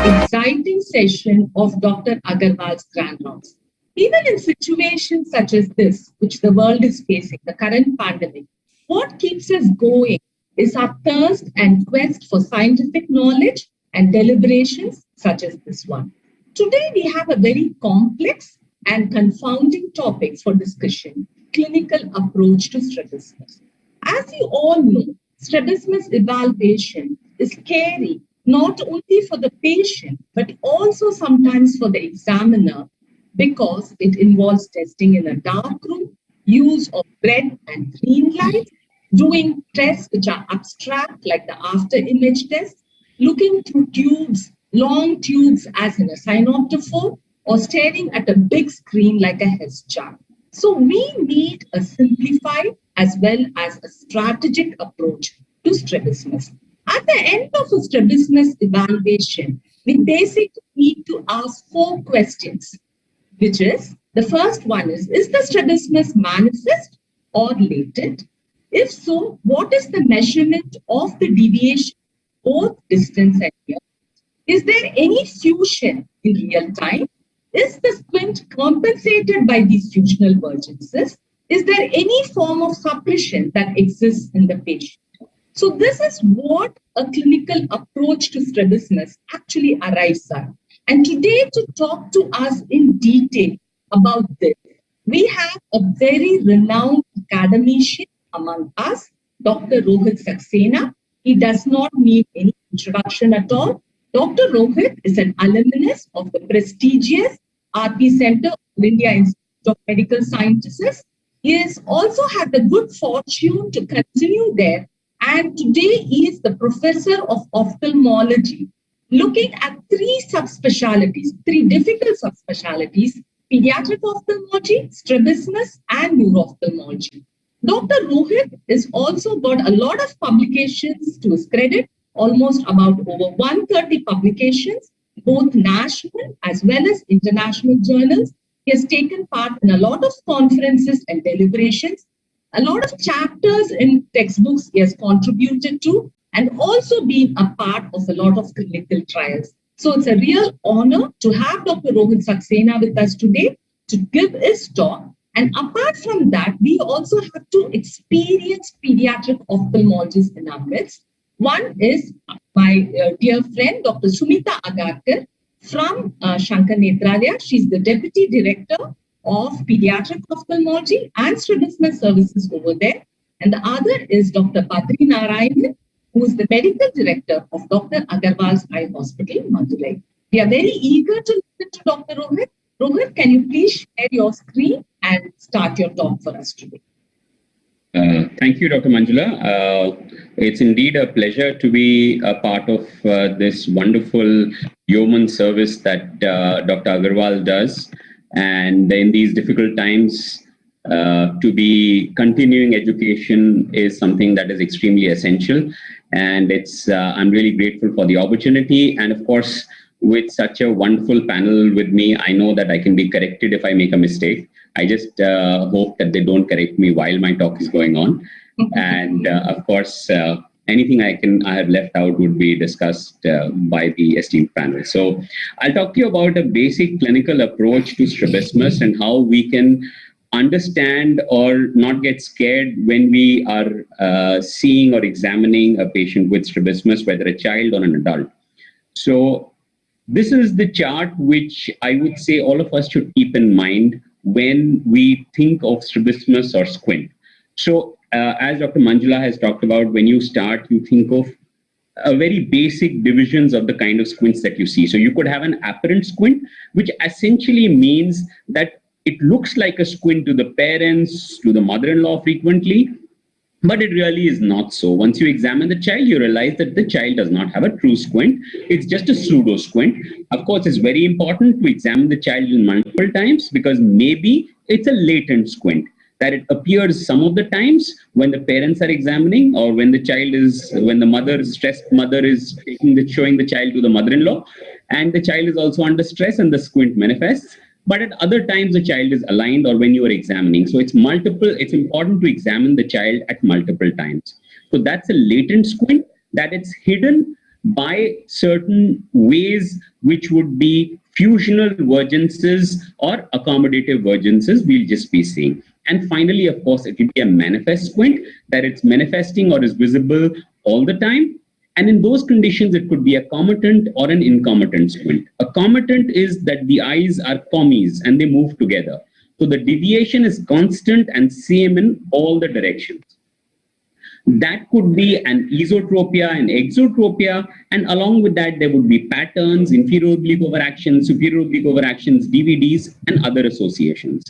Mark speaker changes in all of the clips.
Speaker 1: exciting session of Dr. Agarwal's grand rounds. Even in situations such as this, which the world is facing, the current pandemic, what keeps us going is our thirst and quest for scientific knowledge and deliberations such as this one. Today, we have a very complex and confounding topic for discussion, clinical approach to strabismus. As you all know, strabismus evaluation is scary not only for the patient, but also sometimes for the examiner, because it involves testing in a dark room, use of red and green light, doing tests which are abstract like the after image test, looking through tubes, long tubes as in a synoptophore, or staring at a big screen like a Hess chart. So we need a simplified as well as a strategic approach to strabismus. At the end of a strabismus evaluation, we basically need to ask 4 questions, which is, the first one is the strabismus manifest or latent? If so, what is the measurement of the deviation, both distance and here? Is there any fusion in real time? Is the squint compensated by these fusional divergences? Is there any form of suppression that exists in the patient? So this is what a clinical approach to strabismus actually arrives at. And today, to talk to us in detail about this, we have a very renowned academician among us, Dr. Rohit Saxena. He does not need any introduction at all. Dr. Rohit is an alumnus of the prestigious RP Center of India Institute of Medical Sciences. He has also had the good fortune to continue there, and today he is the professor of ophthalmology, looking at 3 subspecialties, 3 difficult subspecialties: pediatric ophthalmology, strabismus, and neuro-ophthalmology. Dr. Rohit has also got a lot of publications to his credit, almost about over 130 publications, both national as well as international journals. He has taken part in a lot of conferences and deliberations, a lot of chapters in textbooks he has contributed to, and also been a part of a lot of clinical trials. So it's a real honor to have Dr. Rohit Saxena with us today to give his talk. And apart from that, we also have 2 experienced pediatric ophthalmologists in our midst. One is my dear friend, Dr. SUMITA AGARKAR from Shankar Nethralaya. She's the Deputy Director of Pediatric Ophthalmology and Strabismus Services over there. And the other is Dr. NARAYANAN, who is the Medical Director of Dr. Agarwal's Eye Hospital, Madurai. We are very eager to listen to Dr. Rohit. Rohit, can you please share your screen and start your talk for us today?
Speaker 2: Thank you, Dr. Manjula. It's indeed a pleasure to be a part of this wonderful yeoman service that Dr. Agarwal does. And in these difficult times, to be continuing education is something that is extremely essential. And it's I'm really grateful for the opportunity. And of course, with such a wonderful panel with me, I know that I can be corrected if I make a mistake. I just hope that they don't correct me while my talk is going on. And of course, anything I have left out would be discussed by the esteemed panel. So I'll talk to you about a basic clinical approach to strabismus and how we can understand or not get scared when we are seeing or examining a patient with strabismus, whether a child or an adult. So this is the chart which I would say all of us should keep in mind when we think of strabismus or squint. So as Dr. Manjula has talked about, when you start, you think of a very basic divisions of the kind of squints that you see. So you could have an apparent squint, which essentially means that it looks like a squint to the parents, to the mother-in-law frequently, but it really is not so. Once you examine the child, you realize that the child does not have a true squint. It's just a pseudo squint. Of course, it's very important to examine the child multiple times because maybe it's a latent squint, that it appears some of the times when the parents are examining or when the child is, when the mother, stressed mother is showing the child to the mother-in-law, and the child is also under stress and the squint manifests. But at other times, the child is aligned or when you are examining. So it's important to examine the child at multiple times. So that's a latent squint, that it's hidden by certain ways which would be fusional vergences or accommodative vergences we'll just be seeing. And finally, of course, it will be a manifest squint, that it's manifesting or is visible all the time. And in those conditions, it could be a comitant or an incomitant squint. A comitant is that the eyes are commies and they move together. So the deviation is constant and same in all the directions. That could be an esotropia and exotropia, and along with that, there would be patterns, inferior oblique overactions, superior oblique overactions, DVDs, and other associations.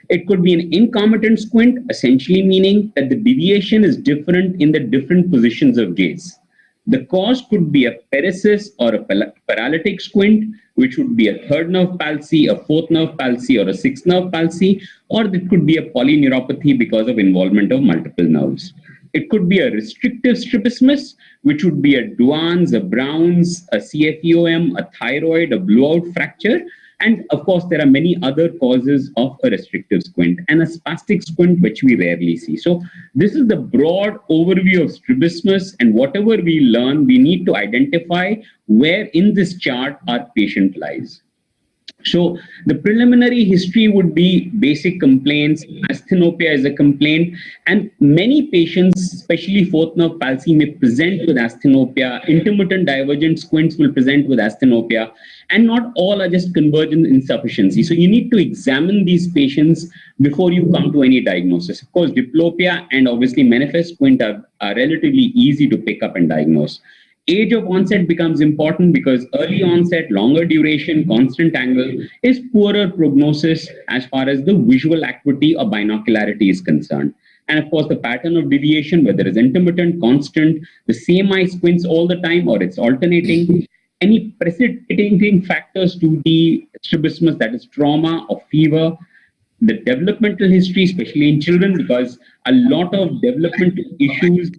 Speaker 2: It could be an incomitant squint, essentially meaning that the deviation is different in the different positions of gaze. The cause could be a paresis or a paralytic squint, which would be a third nerve palsy, a fourth nerve palsy, or a sixth nerve palsy, or it could be a polyneuropathy because of involvement of multiple nerves. It could be a restrictive strabismus, which would be a Duane's, a Brown's, a CFEOM, a thyroid, a blowout fracture. And of course, there are many other causes of a restrictive squint and a spastic squint, which we rarely see. So this is the broad overview of strabismus, and whatever we learn, we need to identify where in this chart our patient lies. So the preliminary history would be basic complaints. Asthenopia is a complaint, and many patients, especially fourth nerve palsy, may present with asthenopia. Intermittent divergent squints will present with asthenopia, and not all are just convergent insufficiency. So you need to examine these patients before you come to any diagnosis. Of course, diplopia and obviously manifest squint are relatively easy to pick up and diagnose. Age of onset becomes important because early onset, longer duration, constant angle is poorer prognosis as far as the visual acuity or binocularity is concerned. And of course, the pattern of deviation, whether it's intermittent, constant, the same eye squints all the time, or it's alternating. Any precipitating factors to the strabismus, that is trauma or fever, the developmental history, especially in children, because a lot of developmental issues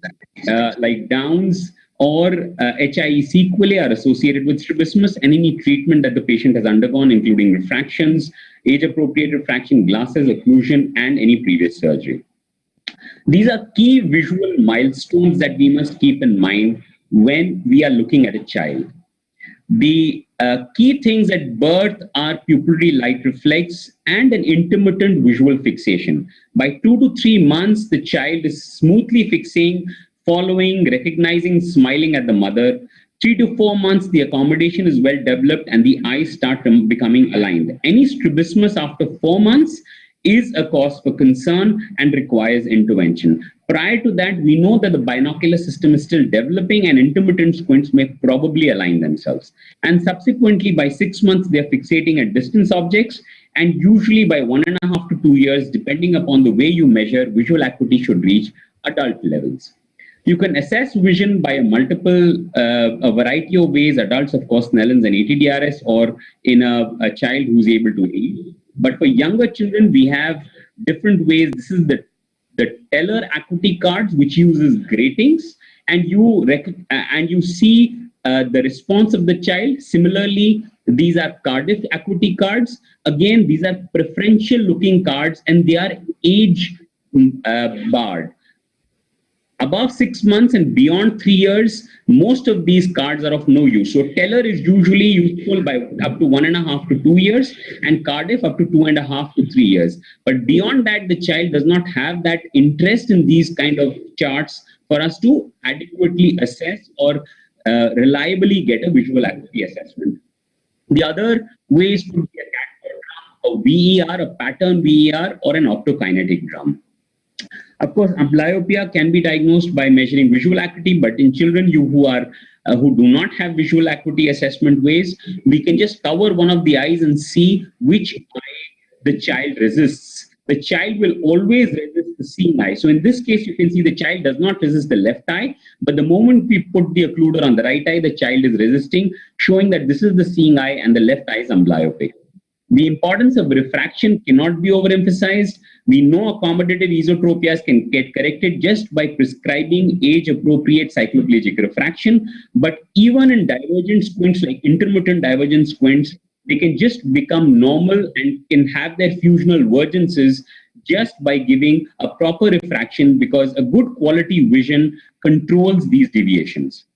Speaker 2: like Downs or HIE sequelae are associated with strabismus, and any treatment that the patient has undergone, including refractions, age-appropriate refraction, glasses, occlusion, and any previous surgery. These are key visual milestones that we must keep in mind when we are looking at a child. The key things at birth are pupillary light reflex and an intermittent visual fixation. By 2 to 3 months, the child is smoothly fixing, following, recognizing, smiling at the mother. 3 to 4 months, the accommodation is well developed and the eyes start becoming aligned. Any strabismus after 4 months is a cause for concern and requires intervention. Prior to that, we know that the binocular system is still developing and intermittent squints may probably align themselves. And subsequently, by 6 months, they're fixating at distance objects, and usually by 1.5 to 2 years, depending upon the way you measure, visual acuity should reach adult levels. You can assess vision by a variety of ways. Adults, of course, Snellen's and ATDRS, or in a child who's able to read. But for younger children, we have different ways. This is the Teller acuity cards, which uses gratings, and you see the response of the child. Similarly, these are Cardiff acuity cards. Again, these are preferential looking cards, and they are age barred. Above 6 months and beyond 3 years, most of these cards are of no use. So Teller is usually useful by up to 1.5 to 2 years, and Cardiff up to 2.5 to 3 years. But beyond that, the child does not have that interest in these kind of charts for us to adequately assess or reliably get a visual acuity assessment. The other ways could be a cat drum, a VER, a pattern VER, or an optokinetic drum. Of course, amblyopia can be diagnosed by measuring visual acuity, but in children who do not have visual acuity assessment ways, we can just cover one of the eyes and see which eye the child resists. The child will always resist the seeing eye. So in this case, you can see the child does not resist the left eye, but the moment we put the occluder on the right eye, the child is resisting, showing that this is the seeing eye and the left eye is amblyopic. The importance of refraction cannot be overemphasized. We know accommodative esotropias can get corrected just by prescribing age-appropriate cycloplegic refraction. But even in divergent squints, like intermittent divergent squints, they can just become normal and can have their fusional vergences just by giving a proper refraction, because a good quality vision controls these deviations.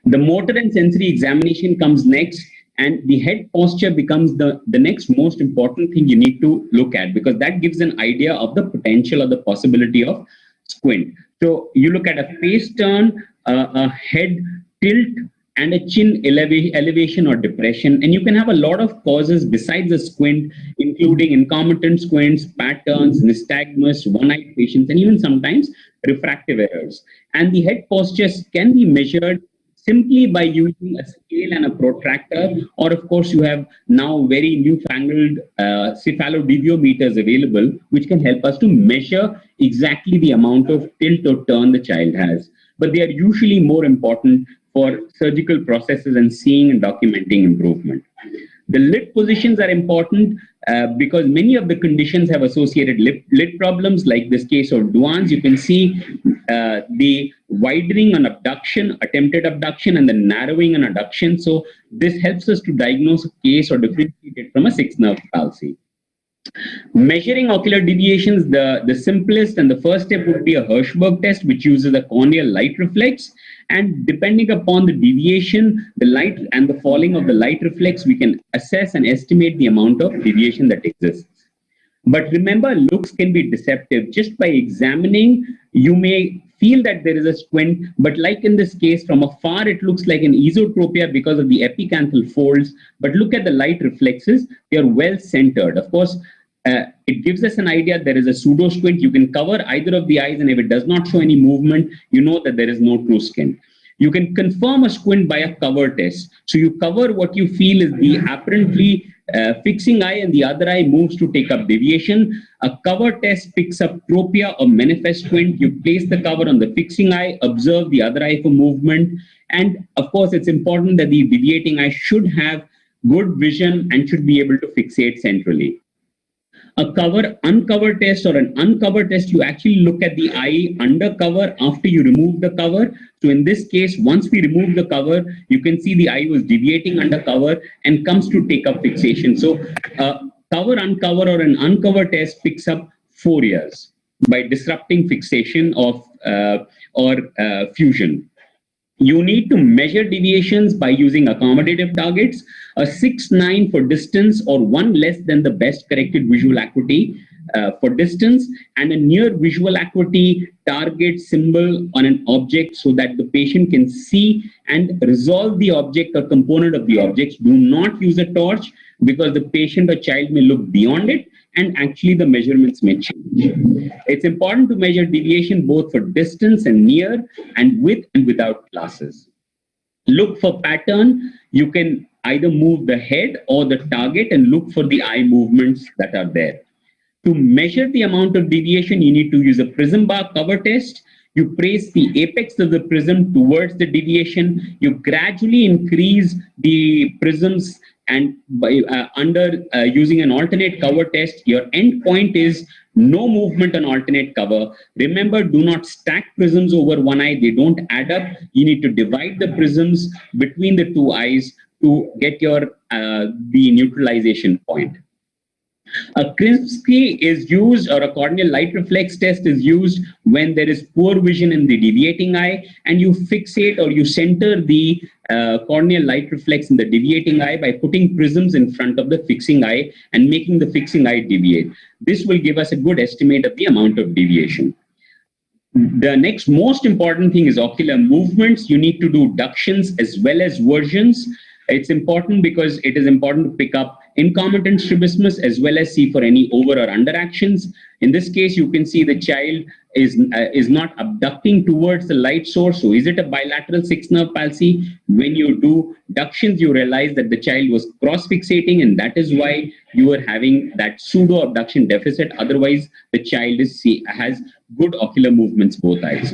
Speaker 2: The motor and sensory examination comes next, and the head posture becomes the next most important thing you need to look at, because that gives an idea of the potential or the possibility of squint. So you look at a face turn, a head tilt, and a chin elevation or depression. And you can have a lot of causes besides the squint, including incompetence squints, patterns, nystagmus, one-eyed patients, and even sometimes refractive errors. And the head postures can be measured simply by using a scale and a protractor, or of course you have now very newfangled cephalodiviometers available, which can help us to measure exactly the amount of tilt or turn the child has. But they are usually more important for surgical processes and seeing and documenting improvement. The lid positions are important because many of the conditions have associated lid problems, like this case of Duane's. You can see the widening on abduction, attempted abduction, and the narrowing on adduction. So this helps us to diagnose a case or differentiate it from a sixth nerve palsy. Measuring ocular deviations, the simplest and the first step would be a Hirschberg test, which uses a corneal light reflex. And depending upon the deviation, the light and the falling of the light reflex, we can assess and estimate the amount of deviation that exists. But remember, looks can be deceptive. Just by examining, you may feel that there is a squint, but like in this case, from afar, it looks like an esotropia because of the epicanthal folds. But look at the light reflexes, they are well centered. Of course, it gives us an idea there is a pseudo squint. You can cover either of the eyes, and if it does not show any movement, you know that there is no true squint. You can confirm a squint by a cover test. So you cover what you feel is the apparently fixing eye, and the other eye moves to take up deviation. A cover test picks up tropia or manifest squint. You place the cover on the fixing eye, observe the other eye for movement. And of course, it's important that the deviating eye should have good vision and should be able to fixate centrally. A uncover test or an uncover test, you actually look at the eye under cover after you remove the cover. So in this case, once we remove the cover, you can see the eye was deviating under cover and comes to take up fixation. So cover, uncover, or an uncover test picks up 4 years by disrupting fixation of or fusion. You need to measure deviations by using accommodative targets, a 6-9 for distance or 1 less than the best corrected visual acuity for distance, and a near visual acuity target symbol on an object so that the patient can see and resolve the object or component of the object. Do not use a torch because the patient or child may look beyond it and actually the measurements may change. It's important to measure deviation both for distance and near, and with and without glasses. Look for pattern. You can either move the head or the target and look for the eye movements that are there. To measure the amount of deviation, you need to use a prism bar cover test. You place the apex of the prism towards the deviation. You gradually increase the prisms, and by using an alternate cover test, your end point is no movement on alternate cover. Remember, do not stack prisms over one eye. They don't add up. You need to divide the prisms between the two eyes to get your the neutralization point. A Krinsky is used, or a corneal light reflex test is used when there is poor vision in the deviating eye, and you fixate or you center the corneal light reflex in the deviating eye by putting prisms in front of the fixing eye and making the fixing eye deviate. This will give us a good estimate of the amount of deviation. The next most important thing is ocular movements. You need to do ductions as well as versions. It's important because it is important to pick up incompetent strabismus as well as see for any over or under actions. In this case, you can see the child is not abducting towards the light source. So is it a bilateral sixth nerve palsy? When you do ductions, you realize that the child was cross-fixating, and that is why you are having that pseudo-abduction deficit. Otherwise, the child has good ocular movements both eyes.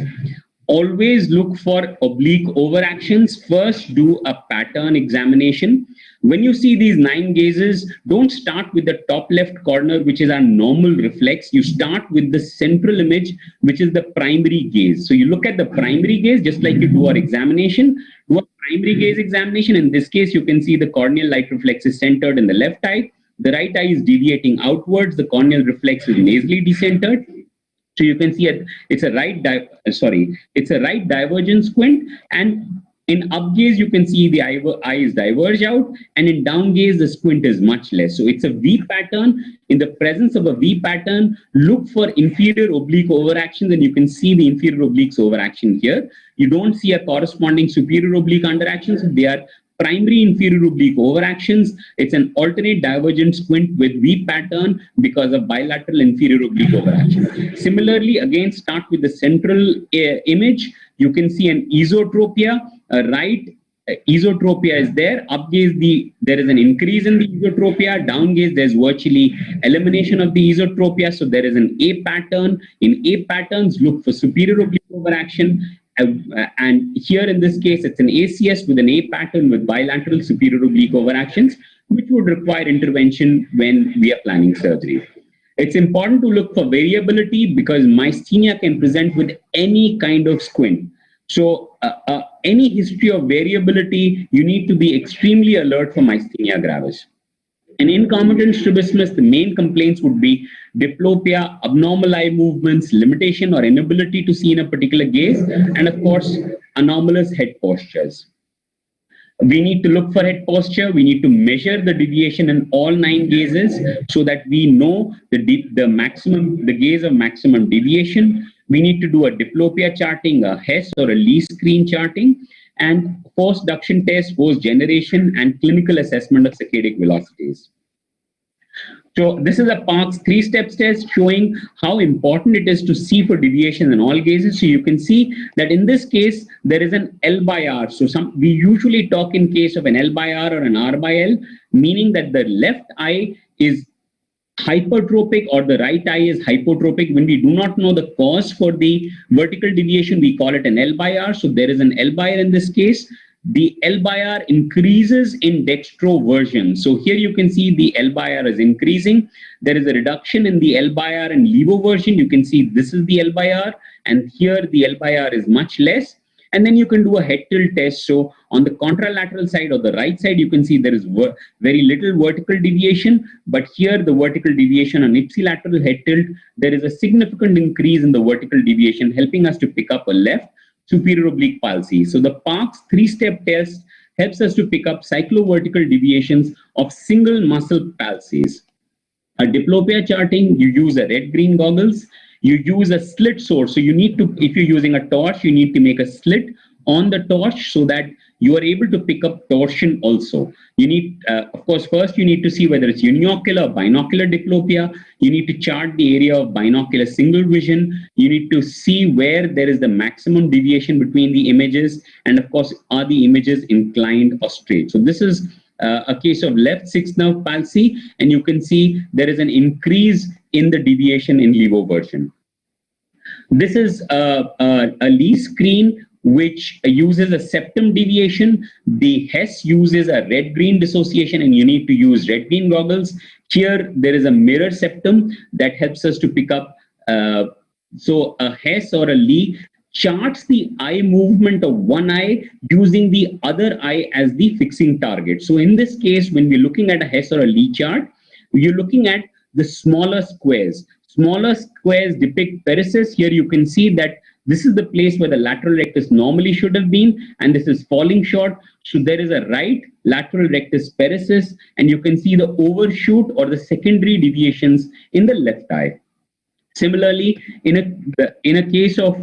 Speaker 2: Always look for oblique overactions. First, do a pattern examination. When you see these 9 gazes, don't start with the top left corner, which is our normal reflex. You start with the central image, which is the primary gaze. So you look at the primary gaze, just like you do our examination. Do a primary gaze examination. In this case, you can see the corneal light reflex is centered in the left eye. The right eye is deviating outwards. The corneal reflex is nasally decentered. So you can see it's a right divergence squint, and In up gaze, you can see the eyes diverge out, and in down gaze, the squint is much less. So it's a V pattern. In the presence of a V pattern, look for inferior oblique overactions, and you can see the inferior obliques overaction here. You don't see a corresponding superior oblique underaction, so they are primary inferior oblique overactions. It's an alternate divergent squint with V pattern because of bilateral inferior oblique overaction. Similarly, again, start with the central image. You can see an esotropia. Right esotropia is there. Up gaze, there is an increase in the esotropia. Down gaze, there's virtually elimination of the esotropia. So there is an A pattern. In A patterns, look for superior oblique overaction. And here in this case, it's an ACS with an A pattern with bilateral superior oblique overactions, which would require intervention when we are planning surgery. It's important to look for variability because myasthenia can present with any kind of squint. So any history of variability, you need to be extremely alert for myasthenia gravis. In incompetent strabismus, the main complaints would be diplopia, abnormal eye movements, limitation or inability to see in a particular gaze, and of course, anomalous head postures. We need to look for head posture. We need to measure the deviation in all 9 gazes so that we know the gaze of maximum deviation. We need to do a diplopia charting, a Hess or a Lee screen charting, and post-duction test, post-generation, and clinical assessment of saccadic velocities. So this is a Parkes 3-step test showing how important it is to see for deviation in all gazes. So you can see that in this case, there is an L by R. So we usually talk in case of an L by R or an R by L, meaning that the left eye is hypertropic or the right eye is hypotropic. When we do not know the cause for the vertical deviation, we call it an L by R. So there is an L by R in this case. The L by R increases in dextroversion. So here you can see the L by R is increasing. There is a reduction in the L by R and levoversion. You can see this is the L by R, and here the L by R is much less. And then you can do a head tilt test. So on the contralateral side or the right side, you can see there is very little vertical deviation. But here the vertical deviation on ipsilateral head tilt, there is a significant increase in the vertical deviation, helping us to pick up a left superior oblique palsy. So the Parkes 3-step test helps us to pick up cyclovertical deviations of single muscle palsies. A diplopia charting, you use a red-green goggles. You use a slit source. So you need to, if you're using a torch, you need to make a slit on the torch so that you are able to pick up torsion also. You need, of course, first you need to see whether it's uniocular or binocular diplopia. You need to chart the area of binocular single vision. You need to see where there is the maximum deviation between the images. And of course, are the images inclined or straight? So this is a case of left 6th nerve palsy, and you can see there is an increase in the deviation in levoversion. This is a Lee screen which uses a septum deviation. The Hess uses a red-green dissociation, and you need to use red-green goggles. Here, there is a mirror septum that helps us to pick up. So a Hess or a Lee charts the eye movement of one eye using the other eye as the fixing target. So in this case, when we're looking at a Hess or a Lee chart, you're looking at the smaller squares. Smaller squares depict perices. Here you can see that this is the place where the lateral rectus normally should have been, and this is falling short. So there is a right lateral rectus perices, and you can see the overshoot or the secondary deviations in the left eye. Similarly, in a case of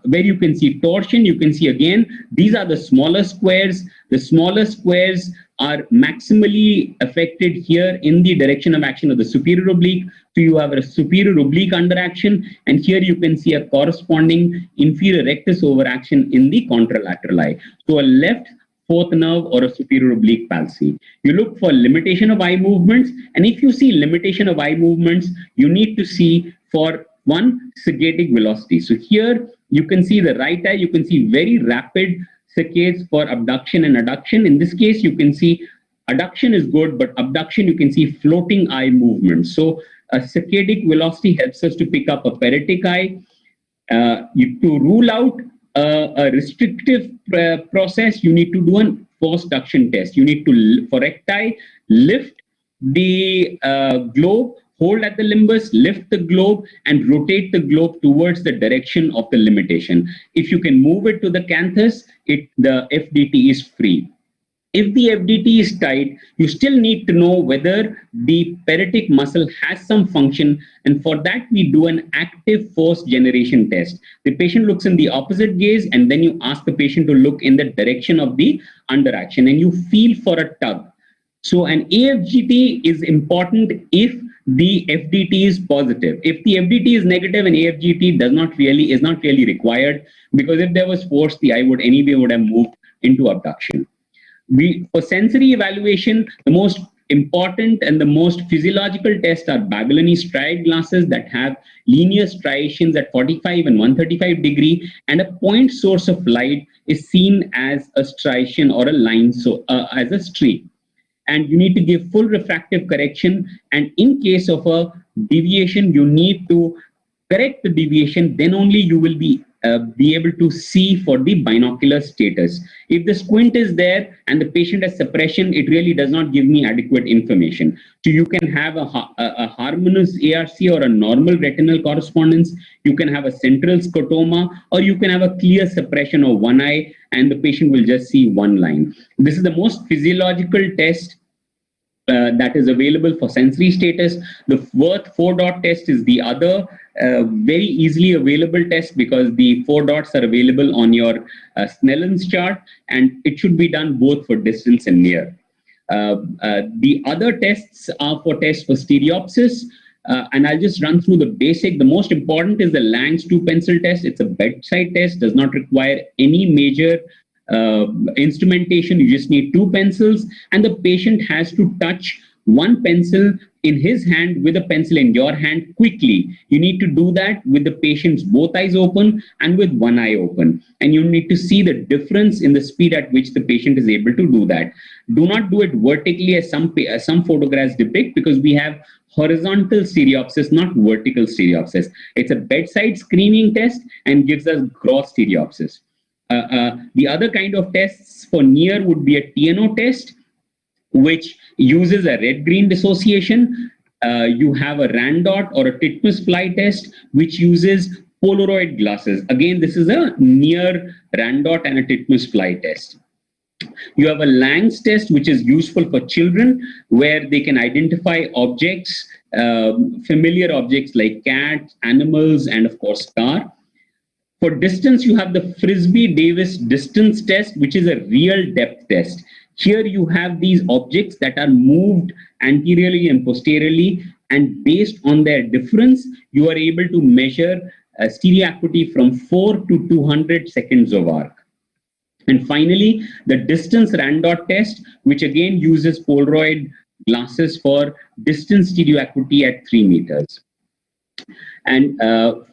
Speaker 2: where you can see torsion, you can see again, these are the smaller squares. The smaller squares are maximally affected here in the direction of action of the superior oblique. So you have a superior oblique underaction, and here you can see a corresponding inferior rectus overaction in the contralateral eye. So a left 4th nerve or a superior oblique palsy. You look for limitation of eye movements, and if you see limitation of eye movements, you need to see for one saccadic velocity. So here you can see the right eye, you can see very rapid saccades for abduction and adduction. In this case, you can see adduction is good, but abduction you can see floating eye movement. So a saccadic velocity helps us to pick up a peritic eye. To rule out a restrictive process, you need to do a post-duction test. You need to, for recti, lift the globe hold at the limbus, lift the globe, and rotate the globe towards the direction of the limitation. If you can move it to the canthus, the FDT is free. If the FDT is tight, you still need to know whether the peretic muscle has some function, and for that we do an active force generation test. The patient looks in the opposite gaze, and then you ask the patient to look in the direction of the underaction, and you feel for a tug. So an AFGT is important if the FDT is positive. If the FDT is negative, an AFGT is not really required, because if there was force, the eye would have moved into abduction. For sensory evaluation, the most important and the most physiological tests are Baggallini striate glasses that have linear striations at 45 and 135 degree, and a point source of light is seen as a striation or a line, so as a streak. And you need to give full refractive correction, and in case of a deviation, you need to correct the deviation, then only you will be able to see for the binocular status. If the squint is there and the patient has suppression, it really does not give me adequate information. So you can have a harmonious ARC or a normal retinal correspondence, you can have a central scotoma, or you can have a clear suppression of one eye and the patient will just see one line. This is the most physiological test that is available for sensory status. The Worth 4-dot test is the other very easily available test, because the 4 dots are available on your Snellen's chart, and it should be done both for distance and near. The other tests are for tests for stereopsis, and I'll just run through the basic. The most important is the Lang's 2-pencil test. It's a bedside test, does not require any major instrumentation. You just need 2 pencils, and the patient has to touch one pencil in his hand with a pencil in your hand quickly. You need to do that with the patient's both eyes open and with one eye open, and you need to see the difference in the speed at which the patient is able to do that. Do not do it vertically as some photographs depict, because we have horizontal stereopsis, not vertical stereopsis. It's a bedside screening test and gives us gross stereopsis. The other kind of tests for near would be a TNO test, which uses a red-green dissociation. You have a Randot or a Titmus fly test, which uses Polaroid glasses. Again, this is a near Randot and a Titmus fly test. You have a Lang's test, which is useful for children, where they can identify objects, familiar objects like cats, animals, and of course, car. For distance, you have the Frisbee-Davis distance test, which is a real depth test. Here you have these objects that are moved anteriorly and posteriorly, and based on their difference, you are able to measure stereoacuity from 4 to 200 seconds of arc. And finally, the distance Randot test, which again uses Polaroid glasses for distance stereoacuity at 3 meters. And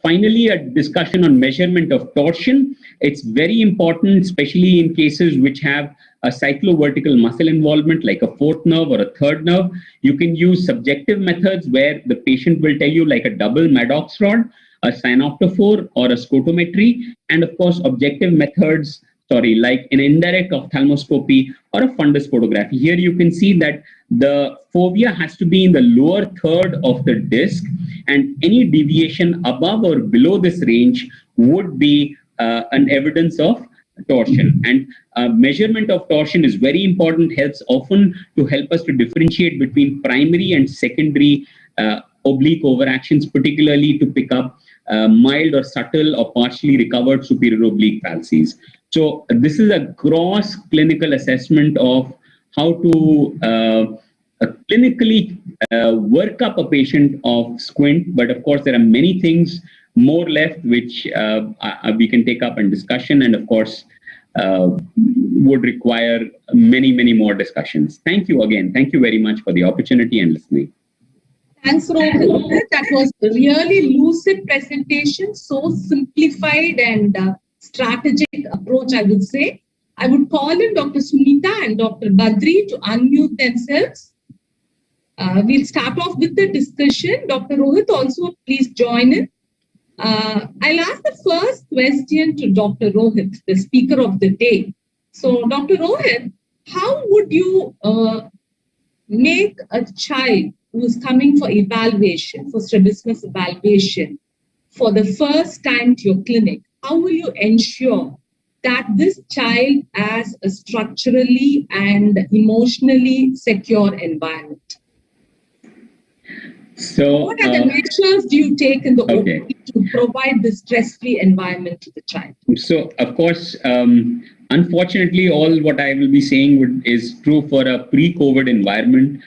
Speaker 2: finally, a discussion on measurement of torsion. It's very important, especially in cases which have a cyclovertical muscle involvement, like a 4th nerve or a 3rd nerve. You can use subjective methods where the patient will tell you, like a double Maddox rod, a synoptophore, or a scotometry, and of course, objective methods, like an indirect ophthalmoscopy or a fundus photography. Here you can see that the fovea has to be in the lower third of the disc, and any deviation above or below this range would be an evidence of torsion. And measurement of torsion is very important, helps often to help us to differentiate between primary and secondary oblique overactions, particularly to pick up mild or subtle or partially recovered superior oblique palsies. So this is a gross clinical assessment of how to clinically work up a patient of squint. But of course, there are many things more left which we can take up in discussion, and of course would require many, many more discussions. Thank you again. Thank you very much for the opportunity and listening.
Speaker 1: Thanks, Rohit. That was a really lucid presentation, so simplified and strategic approach, I would say. I would call in Dr. Sumita and Dr. Badri to unmute themselves. We'll start off with the discussion. Dr. Rohit also, please join in. I'll ask the first question to Dr. Rohit, the speaker of the day. So, Dr. Rohit, how would you make a child who is coming for evaluation, for strabismus evaluation, for the first time to your clinic, how will you ensure that this child has a structurally and emotionally secure environment?
Speaker 2: So,
Speaker 1: what are the measures do you take in the
Speaker 2: okay.
Speaker 1: OPD to provide this stress-free environment to the child?
Speaker 2: So, of course, unfortunately, all what I will be saying is true for a pre-COVID environment.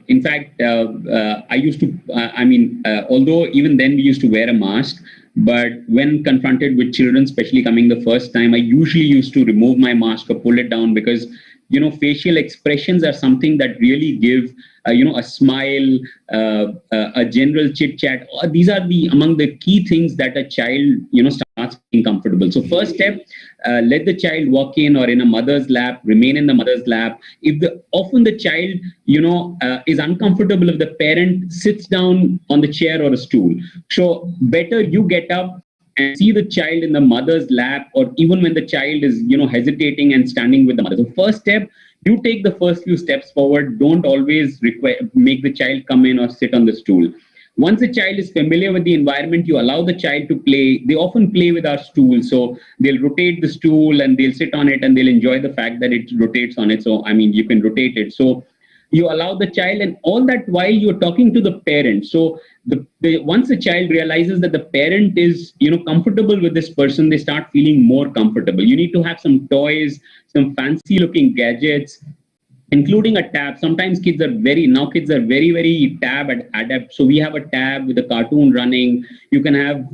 Speaker 2: In fact, I used to, although even then we used to wear a mask, but when confronted with children, especially coming the first time, I usually used to remove my mask or pull it down because, facial expressions are something that really give, a smile, a general chit chat. These are among the key things that a child, starts being comfortable. So first step, let the child walk in or in a mother's lap, remain in the mother's lap. Often the child, is uncomfortable if the parent sits down on the chair or a stool. So better you get up and see the child in the mother's lap, or even when the child is, hesitating and standing with the mother. So first step, you take the first few steps forward. Don't always make the child come in or sit on the stool. Once the child is familiar with the environment, you allow the child to play. They often play with our stool. So they'll rotate the stool and they'll sit on it and they'll enjoy the fact that it rotates on it. So, you can rotate it. So you allow the child, and all that while you're talking to the parent. So once the child realizes that the parent is, comfortable with this person, they start feeling more comfortable. You need to have some toys, some fancy looking gadgets, including a tab. Sometimes kids are very very tab adept. So we have a tab with a cartoon running. You can have,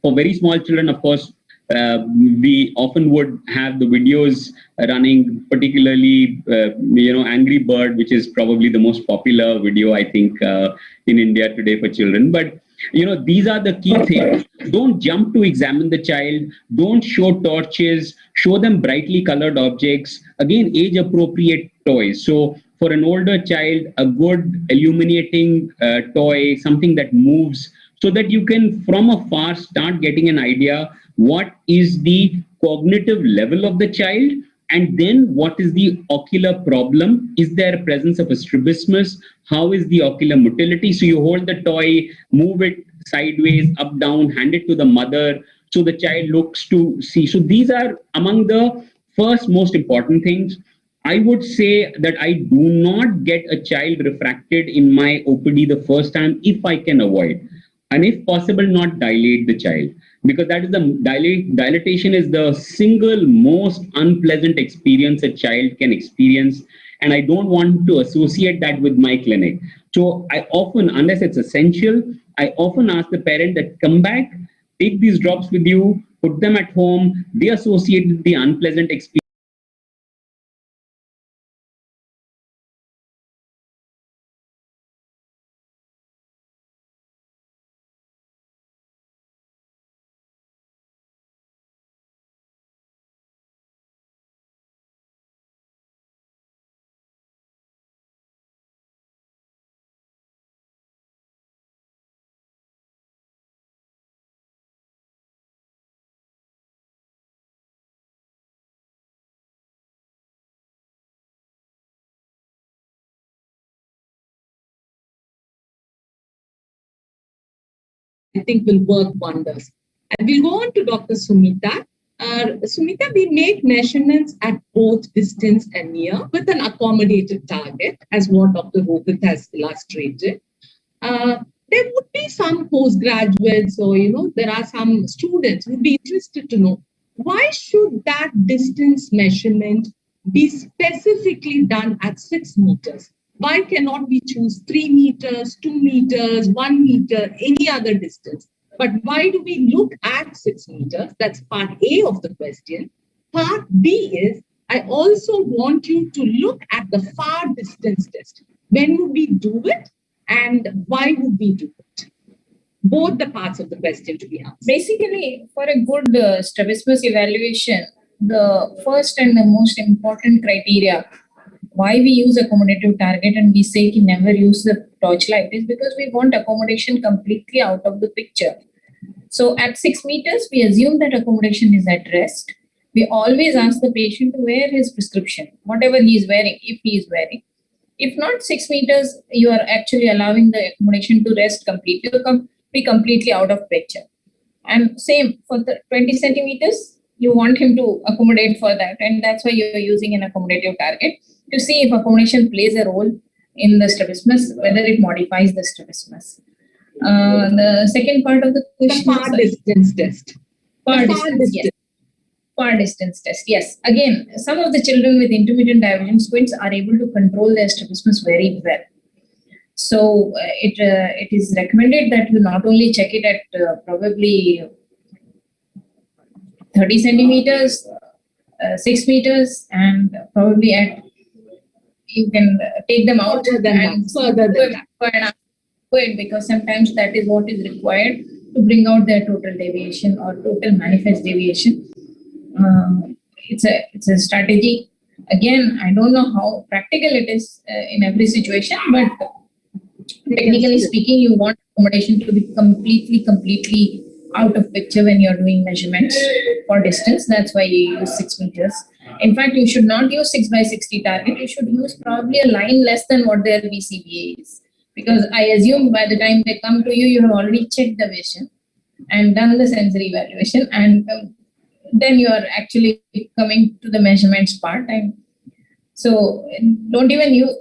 Speaker 2: for very small children, of course, we often would have the videos running, particularly, Angry Bird, which is probably the most popular video, I think, in India today for children. But, these are the key things. Don't jump to examine the child. Don't show torches. Show them brightly colored objects. Again, age-appropriate toys. So for an older child, a good illuminating toy, something that moves, so that you can, from afar, start getting an idea what is the cognitive level of the child, and then what is the ocular problem. Is there a presence of a strabismus? How is the ocular motility? So you hold the toy, move it sideways, up, down, hand it to the mother, so the child looks to see. So these are among the first most important things. I would say that I do not get a child refracted in my OPD the first time if I can avoid. And if possible, not dilate the child, because that is the dilatation is the single most unpleasant experience a child can experience, and I don't want to associate that with my clinic. So I often, unless it's essential, I often ask the parent that come back, take these drops with you, put them at home, they associate with the unpleasant experience.
Speaker 1: I think will work wonders. And we'll go on to Dr. Sumita. Sumita, we make measurements at both distance and near with an accommodated target, as what Dr. Rohit has illustrated. There would be some postgraduates, or there are some students who would be interested to know, why should that distance measurement be specifically done at 6 meters? Why cannot we choose 3 meters, 2 meters, 1 meter, any other distance? But why do we look at 6 meters? That's part A of the question. Part B is, I also want you to look at the far distance test. When would we do it? And why would we do it? Both the parts of the question to be asked.
Speaker 3: Basically, for a good strabismus evaluation, the first and the most important criteria why we use accommodative target and we say we never use the torchlight is because we want accommodation completely out of the picture. So at 6 meters, we assume that accommodation is at rest. We always ask the patient to wear his prescription, whatever he is wearing, if he is wearing. If not 6 meters, you are actually allowing the accommodation to rest completely, to be completely out of picture. And same for the 20 centimeters, you want him to accommodate for that. And that's why you're using an accommodative target to see if accommodation plays a role in the strabismus, whether it modifies the strabismus. The second part of the question.
Speaker 1: The far distance test.
Speaker 3: Far distance, yes. Far distance test, yes. Again, some of the children with intermittent divergent squints are able to control their strabismus very well. So it is recommended that you not only check it at probably 30 centimeters, 6 meters, and probably at, you can take them out
Speaker 1: further than that.
Speaker 3: Because sometimes that is what is required to bring out their total deviation or total manifest deviation. It's a strategy. Again, I don't know how practical it is in every situation, but technically speaking, you want accommodation to be completely out of picture when you're doing measurements for distance. That's why you use 6 meters. In fact, you should not use 6 by 60 target. You should use probably a line less than what their BCVA is. Because I assume by the time they come to you, you have already checked the vision and done the sensory evaluation, and then you are actually coming to the measurements part. And so don't even use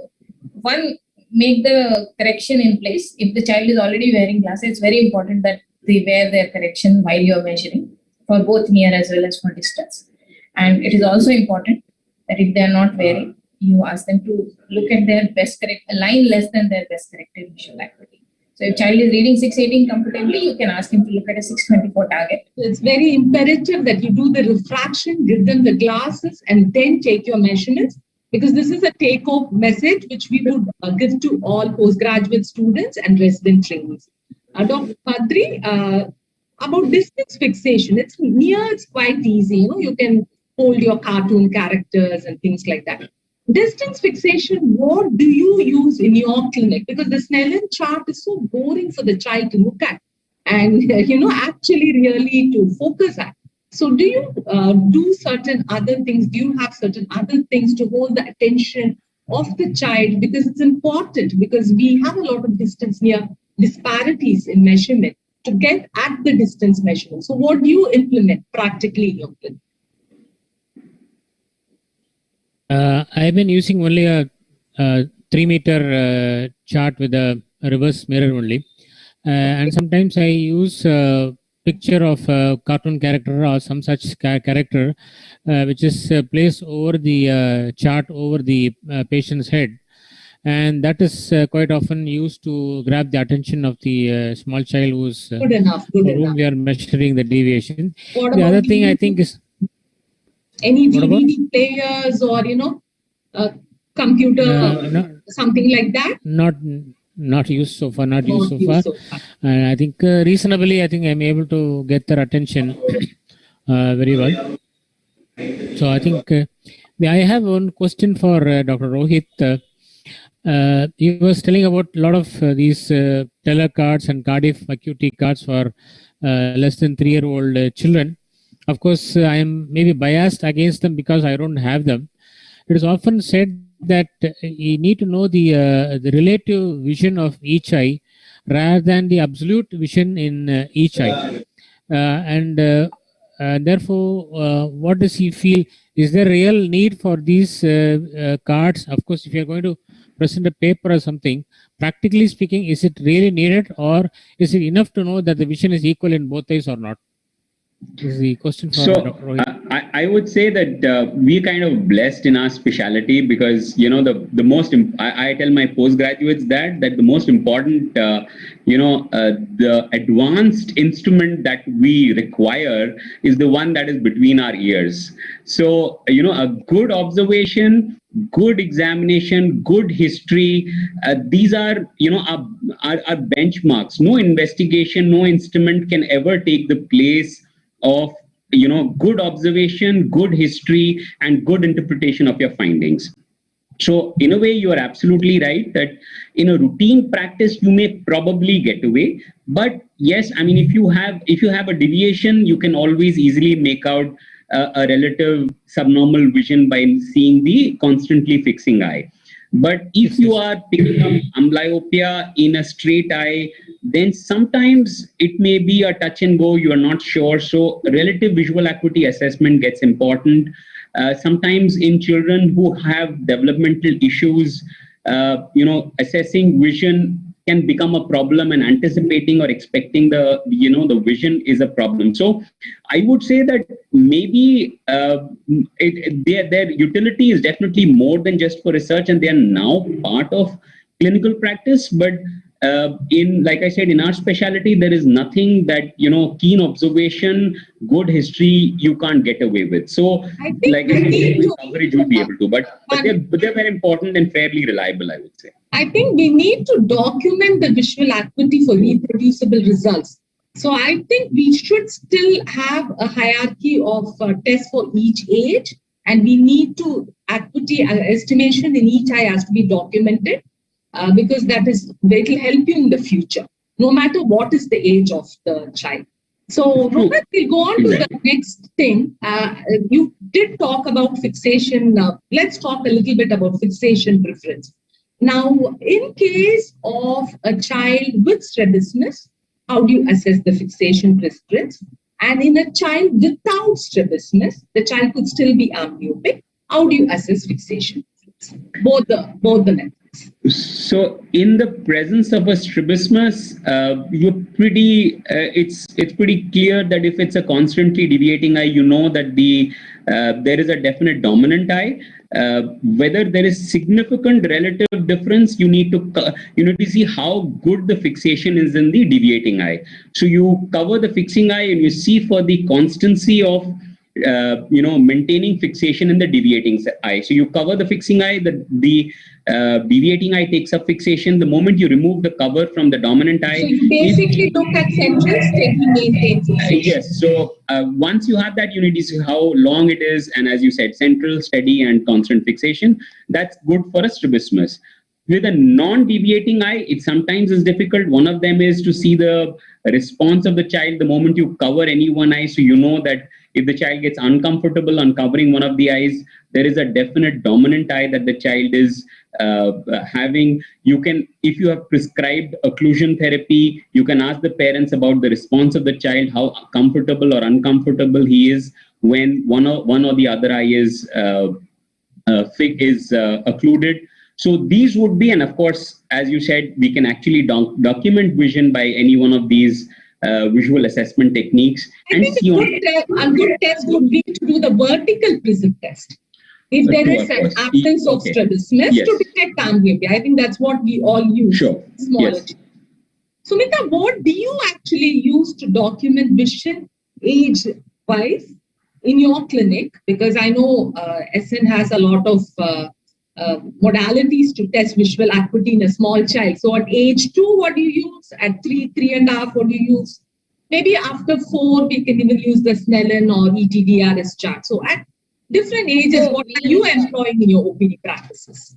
Speaker 3: make the correction in place. If the child is already wearing glasses, it's very important that they wear their correction while you're measuring for both near as well as for distance. And it is also important that if they're not wearing, you ask them to look at their best a line less than their best corrected visual acuity. So if child is reading 618 comfortably, you can ask him to look at a 624 target.
Speaker 1: It's very imperative that you do the refraction, give them the glasses, and then take your measurements, because this is a take-home message which we would give to all postgraduate students and resident trainees. Dr. BADRI, about distance fixation, it's quite easy. You can hold your cartoon characters and things like that. Distance fixation, what do you use in your clinic? Because the Snellen chart is so boring for the child to look at and, actually really to focus at. So do you do certain other things? Do you have certain other things to hold the attention of the child? Because it's important, because we have a lot of distance near disparities in measurement to get at the distance measurement. So what do you implement practically in your clinic?
Speaker 4: I've been using only a 3-meter chart with a reverse mirror only. And sometimes I use a picture of a cartoon character or some such character, which is placed over the chart over the patient's head. And that is quite often used to grab the attention of the small child who's whom we are measuring the deviation. The other thing I think is
Speaker 1: any DVD players or computer something like that.
Speaker 4: Not used so far. And I think reasonably, I think I'm able to get their attention very well. So I think I have one question for Dr. Rohit. He was telling about a lot of these teller cards and Cardiff acuity cards for less than 3-year-old children. Of course, I am maybe biased against them because I don't have them. It is often said that you need to know the relative vision of each eye rather than the absolute vision in each eye. And therefore, what does he feel? Is there real need for these cards? Of course, if you're going to present a paper or something, practically speaking, is it really needed, or is it enough to know that the vision is equal in both eyes or not? This is the question for Dr. Rohit.
Speaker 2: I would say that we're kind of blessed in our specialty, because the most I tell my postgraduates that the most important the advanced instrument that we require is the one that is between our ears. So a good observation, good examination, good history, these are our benchmarks. No investigation, no instrument can ever take the place of good observation, good history, and good interpretation of your findings. So in a way, you are absolutely right that in a routine practice you may probably get away, but yes, I mean, if you have a deviation, you can always easily make out a relative subnormal vision by seeing the constantly fixing eye. But if you are picking up amblyopia in a straight eye, then sometimes it may be a touch and go, you are not sure. So relative visual acuity assessment gets important. Sometimes in children who have developmental issues, assessing vision can become a problem, and anticipating or expecting the vision is a problem. So I would say that maybe their utility is definitely more than just for research, and they are now part of clinical practice. But like I said, in our specialty, there is nothing that, keen observation, good history, you can't get away with. So like I said, coverage would be able to, but they're very important and fairly reliable, I would say.
Speaker 1: I think we need to document the visual acuity for reproducible results. So I think we should still have a hierarchy of tests for each age, and we need to acuity estimation in each eye has to be documented. Because it will help you in the future, no matter what is the age of the child. So, Rohit, we'll go on to the next thing. You did talk about fixation. Let's talk a little bit about fixation preference. Now, in case of a child with strabismus, how do you assess the fixation preference? And in a child without strabismus, the child could still be amblyopia. How do you assess fixation preference? Both the methods.
Speaker 2: So, in the presence of a strabismus, it's pretty clear that if it's a constantly deviating eye, you know that there is a definite dominant eye. Whether there is significant relative difference, you need to see how good the fixation is in the deviating eye. So you cover the fixing eye and you see for the constancy of maintaining fixation in the deviating eye. So you cover the fixing eye, the deviating eye takes up fixation. The moment you remove the cover from the dominant eye,
Speaker 1: so you basically look at central steady maintained fixation.
Speaker 2: Yes. So once you have that, you need to see how long it is, and as you said, central, steady, and constant fixation. That's good for a strabismus. With a non-deviating eye, it sometimes is difficult. One of them is to see the response of the child the moment you cover any one eye. So you know that if the child gets uncomfortable on covering one of the eyes, there is a definite dominant eye that the child is having. You can, if you have prescribed occlusion therapy, you can ask the parents about the response of the child, how comfortable or uncomfortable he is when one or the other eye is occluded. So these would be, and of course, as you said, we can actually document vision by any one of these visual assessment techniques.
Speaker 1: I think a good test would be to do the vertical prism test. If there is an absence of strabismus, to detect amblyopia. I think that's what we all use.
Speaker 2: Sure.
Speaker 1: Smaller. Yes. Sumita, what do you actually use to document vision age-wise in your clinic? Because I know SN has a lot of modalities to test visual acuity in a small child. So at age 2, what do you use? At 3.5, what do you use? Maybe after 4, we can even use the Snellen or ETDRS chart. So at different ages, what are you employing in your OPD practices?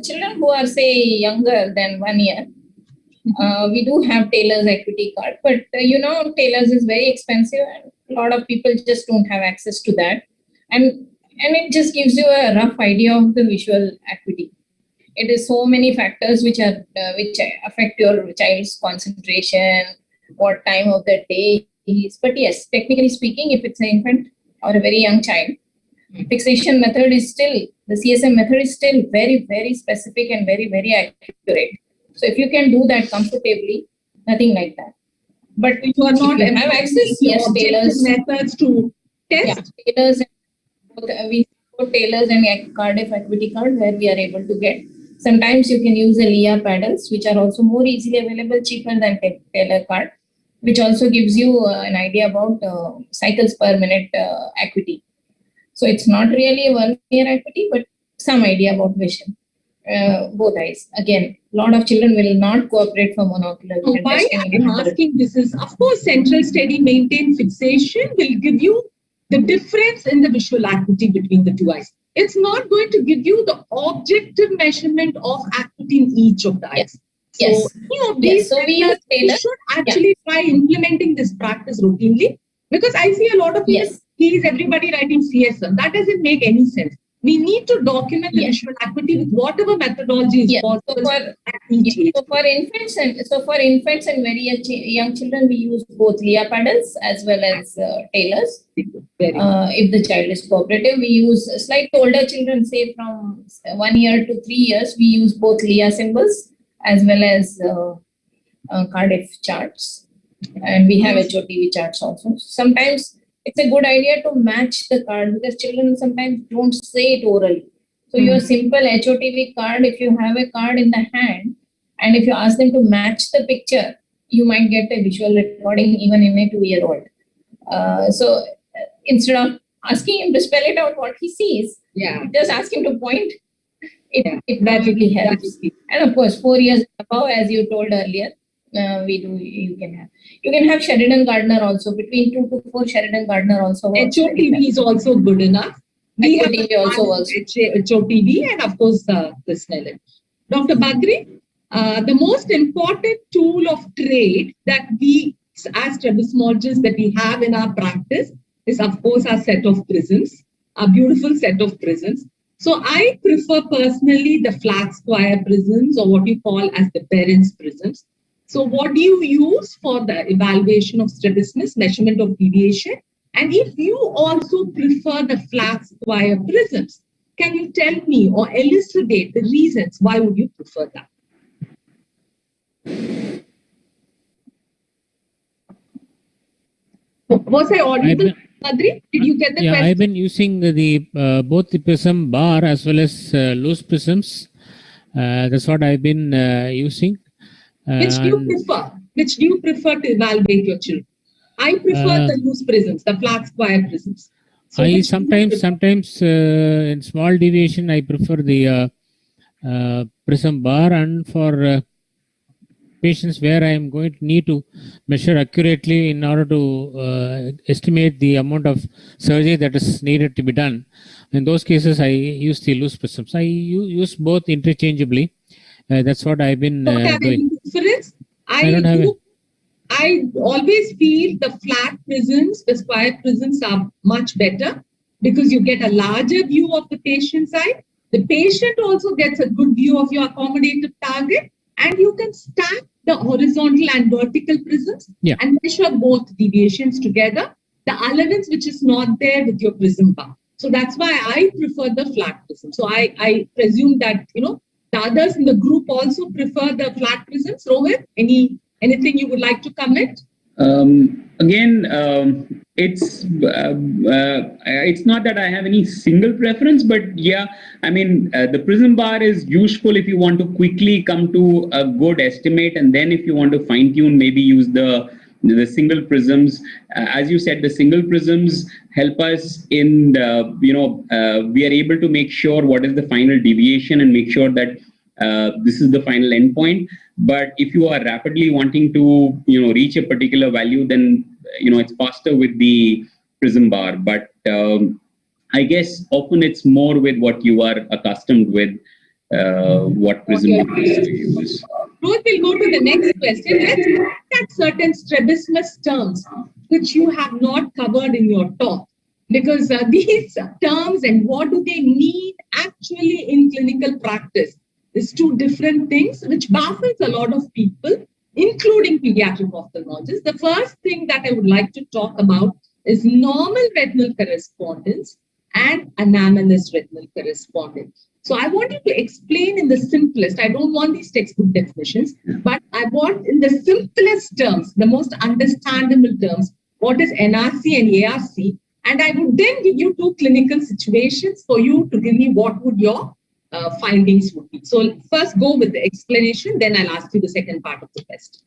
Speaker 3: Children who are, say, younger than 1 year, we do have Taylor's acuity card, but Taylor's is very expensive and a lot of people just don't have access to that. And it just gives you a rough idea of the visual acuity. It is so many factors which affect your child's concentration, what time of the day is. But yes, technically speaking, if it's an infant or a very young child, fixation method is still, the CSM method is still very, very specific and very, very accurate. So if you can do that comfortably, nothing like that. But
Speaker 1: if you are not
Speaker 3: have access, yes, Taylor's
Speaker 1: methods to test.
Speaker 3: Yeah, Taylor's. We put Taylor's and Cardiff acuity card where we are able to get. Sometimes you can use the LIA paddles, which are also more easily available, cheaper than Taylor card, which also gives you an idea about cycles per minute acuity. So it's not really a 1 year acuity, but some idea about vision. Both eyes. Again, a lot of children will not cooperate for monocular vision.
Speaker 1: Why I'm asking this is, of course, central steady maintained fixation will give you the difference in the visual acuity between the two eyes. It's not going to give you the objective measurement of acuity in each of the eyes.
Speaker 3: Yes.
Speaker 1: So we should actually try implementing this practice routinely, because I see a lot of everybody writing CSM. That doesn't make any sense. We need to document the visual acuity with whatever methodology is possible at each age.
Speaker 3: So for infants and very young children, we use both Leah paddles as well as Taylors. If the child is cooperative, we use slightly older children, say from 1 year to 3 years, we use both Leah symbols as well as Cardiff charts. And we have HOTV charts also. Sometimes it's a good idea to match the card because children sometimes don't say it orally. So your simple HOTV card, if you have a card in the hand and if you ask them to match the picture, you might get a visual recording even in a 2-year-old. So instead of asking him to spell it out what he sees, just ask him to point. It really helps. And of course, 4 years above, as you told earlier, you can have Sheridan Gardner also, between 2 to 4 Sheridan Gardner also.
Speaker 1: HOTV is also good enough.
Speaker 3: HOTV also works.
Speaker 1: HOTV and of course the Snellen. Dr. Badri, the most important tool of trade that we as strabismologists that we have in our practice is of course our set of prisms, a beautiful set of prisms. So I prefer personally the flat square prisms or what you call as the parents prisms. So what do you use for the evaluation of strabismus, measurement of deviation? And if you also prefer the flat square prisms, can you tell me or elucidate the reasons why would you prefer that? Was I audible, Badri? Did you get the question?
Speaker 4: I've been using the both the prism bar as well as loose prisms. That's what I've been using.
Speaker 1: Which do you prefer? Which do you prefer to evaluate your children? I prefer the loose prisms, the flat square prisms. So
Speaker 4: I sometimes in small deviation I prefer the prism bar, and for patients where I am going to need to measure accurately in order to estimate the amount of surgery that is needed to be done. In those cases, I use the loose prisms. I use both interchangeably. That's what I've been
Speaker 1: don't have
Speaker 4: doing.
Speaker 1: Any difference?
Speaker 4: I
Speaker 1: always feel the flat prisms, the square prisms are much better because you get a larger view of the patient side. The patient also gets a good view of your accommodative target, and you can stack the horizontal and vertical prisms and measure both deviations together, the allowance which is not there with your prism bar. So that's why I prefer the flat prism. So I presume that, the others in the group also prefer the flat prisms. Rohit, anything you would like to comment?
Speaker 2: It's not that I have any single preference, but the prism bar is useful if you want to quickly come to a good estimate, and then if you want to fine tune, maybe use the single prisms. As you said, the single prisms help us in we are able to make sure what is the final deviation and make sure that this is the final endpoint. But if you are rapidly wanting to reach a particular value, then it's faster with the prism bar. But I guess often it's more with what you are accustomed with, what prism bar you use.
Speaker 1: Rohit, we'll go to the next question. Let's look at certain strabismus terms which you have not covered in your talk, because these terms and what do they mean actually in clinical practice is two different things which baffles a lot of people, including pediatric ophthalmologists. The first thing that I would like to talk about is normal retinal correspondence and anomalous retinal correspondence. So I want you to explain in the simplest, I don't want these textbook definitions, but I want in the simplest terms, the most understandable terms, what is NRC and ARC, and I would then give you two clinical situations for you to give me what would your findings would be. So first go with the explanation, then I'll ask you the second part of the question.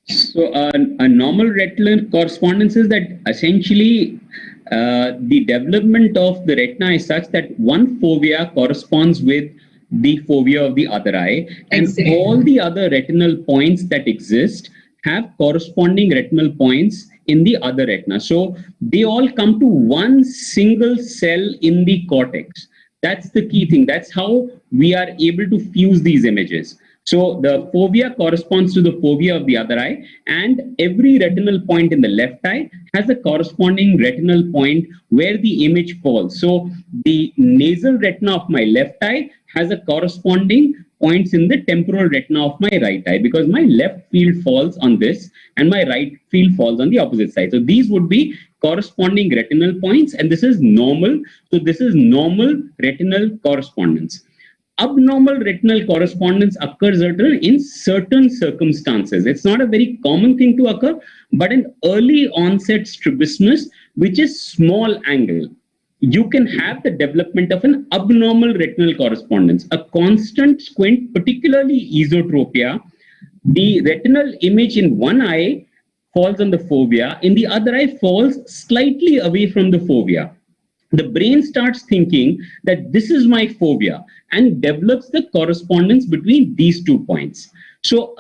Speaker 2: So a normal retinal correspondence is that essentially the development of the retina is such that one fovea corresponds with the fovea of the other eye, and all the other retinal points that exist have corresponding retinal points in the other retina. So they all come to one single cell in the cortex. That's the key thing. That's how we are able to fuse these images. So the fovea corresponds to the fovea of the other eye, and every retinal point in the left eye has a corresponding retinal point where the image falls. So the nasal retina of my left eye has a corresponding points in the temporal retina of my right eye, because my left field falls on this and my right field falls on the opposite side. So these would be corresponding retinal points, and this is normal. So this is normal retinal correspondence. Abnormal retinal correspondence occurs in certain circumstances. It's not a very common thing to occur, but an early onset strabismus, which is small angle, you can have the development of an abnormal retinal correspondence. A constant squint, particularly esotropia, the retinal image in one eye falls on the fovea, in the other eye falls slightly away from the fovea. The brain starts thinking that this is my fovea and develops the correspondence between these 2 points. So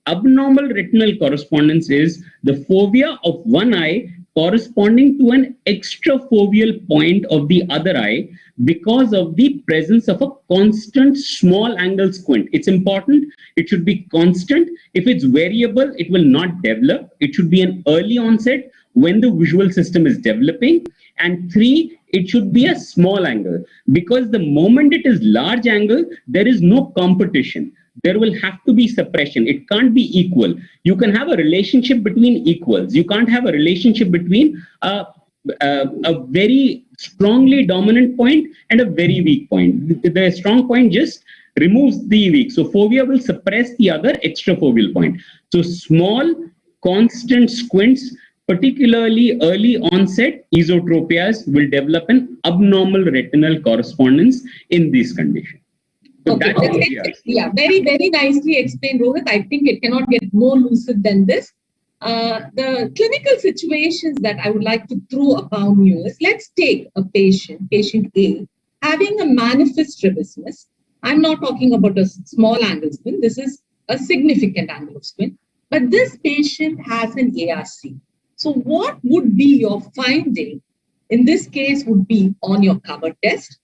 Speaker 2: abnormal retinal correspondence is the fovea of one eye corresponding to an extrafoveal point of the other eye because of the presence of a constant small angle squint. It's important. It should be constant. If it's variable, it will not develop. It should be an early onset when the visual system is developing. And 3, it should be a small angle, because the moment it is large angle, there is no competition. There will have to be suppression. It can't be equal. You can have a relationship between equals. You can't have a relationship between a very strongly dominant point and a very weak point. The strong point just removes the weak. So fovea will suppress the other extrafoveal point. So small, constant squints, particularly early onset esotropias, will develop an abnormal retinal correspondence in these conditions. So
Speaker 1: okay, yeah, very, very nicely explained, Rohit. I think it cannot get more lucid than this. The clinical situations that I would like to throw upon you is, let's take a patient A, having a manifest strabismus. I'm not talking about a small angle squint. This is a significant angle of squint. But this patient has an ARC. So what would be your finding in this case would be on your cover test,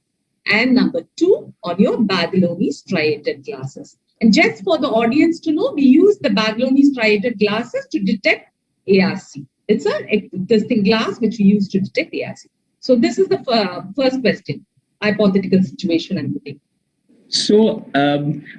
Speaker 1: and number 2, on your Baglioni striated glasses. And just for the audience to know, we use the Baglioni striated glasses to detect ARC. It's a existing glass which we use to detect ARC. So this is the first question, hypothetical situation I'm putting.
Speaker 2: So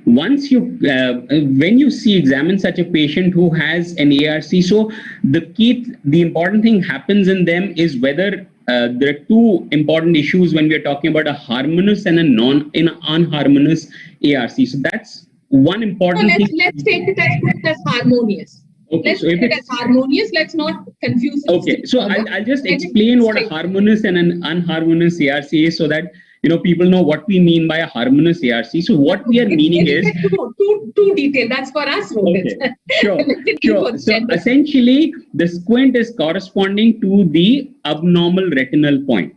Speaker 2: once you, when you examine such a patient who has an ARC, so the important thing happens in them is whether there are 2 important issues when we are talking about a harmonious and an unharmonious ARC. So that's one important thing.
Speaker 1: Let's take it as harmonious.
Speaker 2: Okay,
Speaker 1: let's
Speaker 2: so if
Speaker 1: take it as harmonious. Let's not confuse it.
Speaker 2: Okay, so I'll just explain what a harmonious and an unharmonious ARC is, so that people know what we mean by a harmonious ARC. So what we are meaning is
Speaker 1: too detailed. That's for us, Rohit.
Speaker 2: Okay, sure. So essentially, the squint is corresponding to the abnormal retinal point.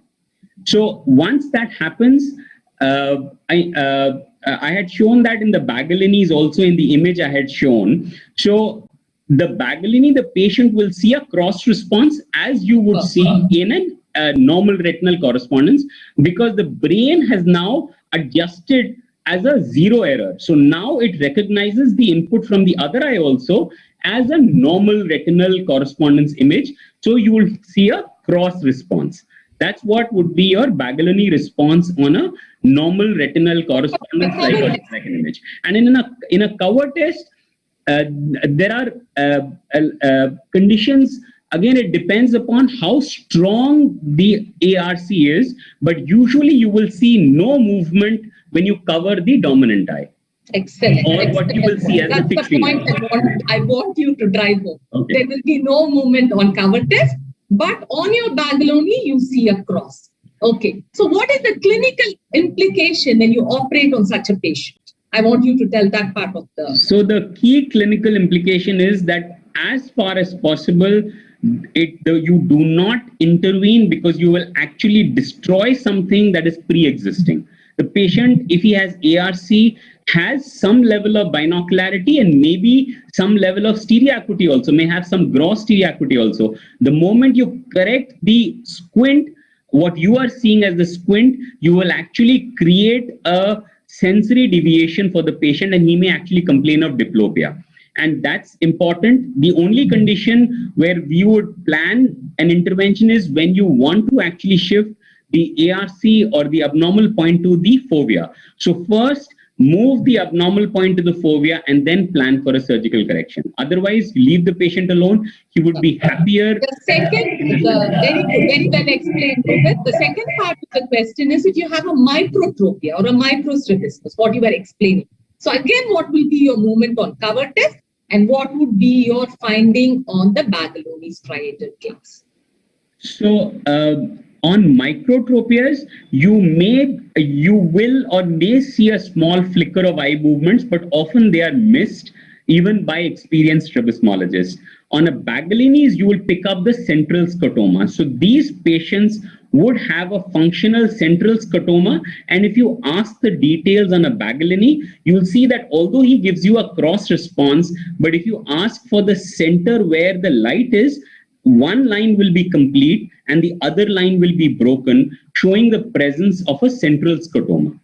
Speaker 2: So once that happens, I had shown that in the Baglioni's also in the image I had shown. So the Baglioni, the patient will see a cross response as you would see in a normal retinal correspondence, because the brain has now adjusted as a 0 error. So now it recognizes the input from the other eye also as a normal retinal correspondence image. So you will see a cross response. That's what would be your Baglioni response on a normal retinal correspondence like an image. And in a cover test, there are conditions. Again, it depends upon how strong the ARC is, but usually you will see no movement when you cover the dominant eye.
Speaker 1: Excellent.
Speaker 2: Or what you will see as
Speaker 1: That's
Speaker 2: the fixing.
Speaker 1: Point I want you to drive home.
Speaker 2: Okay.
Speaker 1: There will be no movement on cover test, but on your Baglioni, you see a cross. Okay. So what is the clinical implication when you operate on such a patient? I want you to tell that part of the...
Speaker 2: So the key clinical implication is that as far as possible, you do not intervene, because you will actually destroy something that is pre-existing. The patient, if he has ARC, has some level of binocularity and maybe some level of stereoacuity also, may have some gross stereoacuity also. The moment you correct the squint, what you are seeing as the squint, you will actually create a sensory deviation for the patient, and he may actually complain of diplopia. And that's important. The only condition where we would plan an intervention is when you want to actually shift the ARC or the abnormal point to the fovea. So first, move the abnormal point to the fovea and then plan for a surgical correction. Otherwise, leave the patient alone. He would be happier.
Speaker 1: The second, very well explained, Rohit. The second part of the question is if you have a microtrophia or a microstrabismus, what you were explaining. So again, what will be your movement on cover test and what would be your finding on the Baglioni's striated case?
Speaker 2: So, on microtrophias, you will or may see a small flicker of eye movements, but often they are missed even by experienced strabismologists. On a Baglioni's, you will pick up the central scotoma. So these patients would have a functional central scotoma, and if you ask the details on a Baglioni, you will see that although he gives you a cross response, but if you ask for the center where the light is, one line will be complete and the other line will be broken, showing the presence of a central scotoma.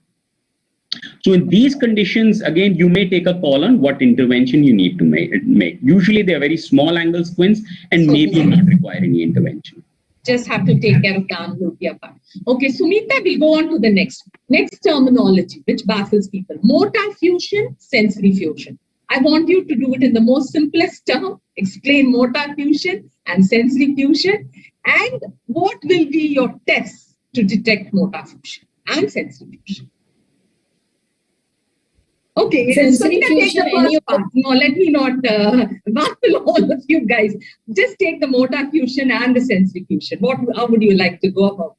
Speaker 2: So in these conditions, again, you may take a call on what intervention you need to make. Usually they are very small angle squints and maybe not require any intervention.
Speaker 1: Just have to take care of the amblyopia part. Okay, Sumita, we'll go on to the next terminology, which baffles people. Motor fusion, sensory fusion. I want you to do it in the most simplest term. Explain motor fusion and sensory fusion, and what will be your tests to detect motor fusion and sensory fusion. Okay,
Speaker 3: Sensory fusion,
Speaker 1: no, let me not baffle all of you guys. Just take the motor fusion and the sensory fusion. How would you like to go about?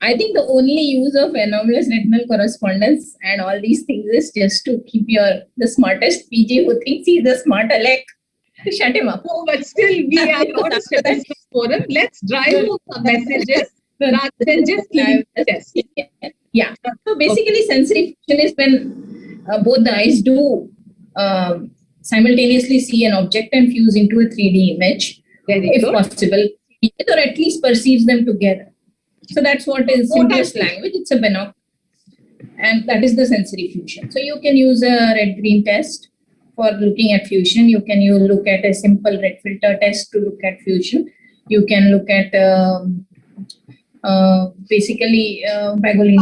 Speaker 3: I think the only use of anomalous retinal correspondence and all these things is just to keep the smartest PG who thinks he's the smart alec to shut him up.
Speaker 1: No, but still we are not a Strabismus forum. Let's drive home some messages rather than just giving the test.
Speaker 3: Yeah. So basically, sensory fusion is when both the eyes do simultaneously see an object and fuse into a 3D image, if possible, or at least perceives them together. So that's what is simplest language. It's a binocular, and that is the sensory fusion. So you can use a red-green test for looking at fusion. You can look at a simple red filter test to look at fusion. You can look at basically Baglioni.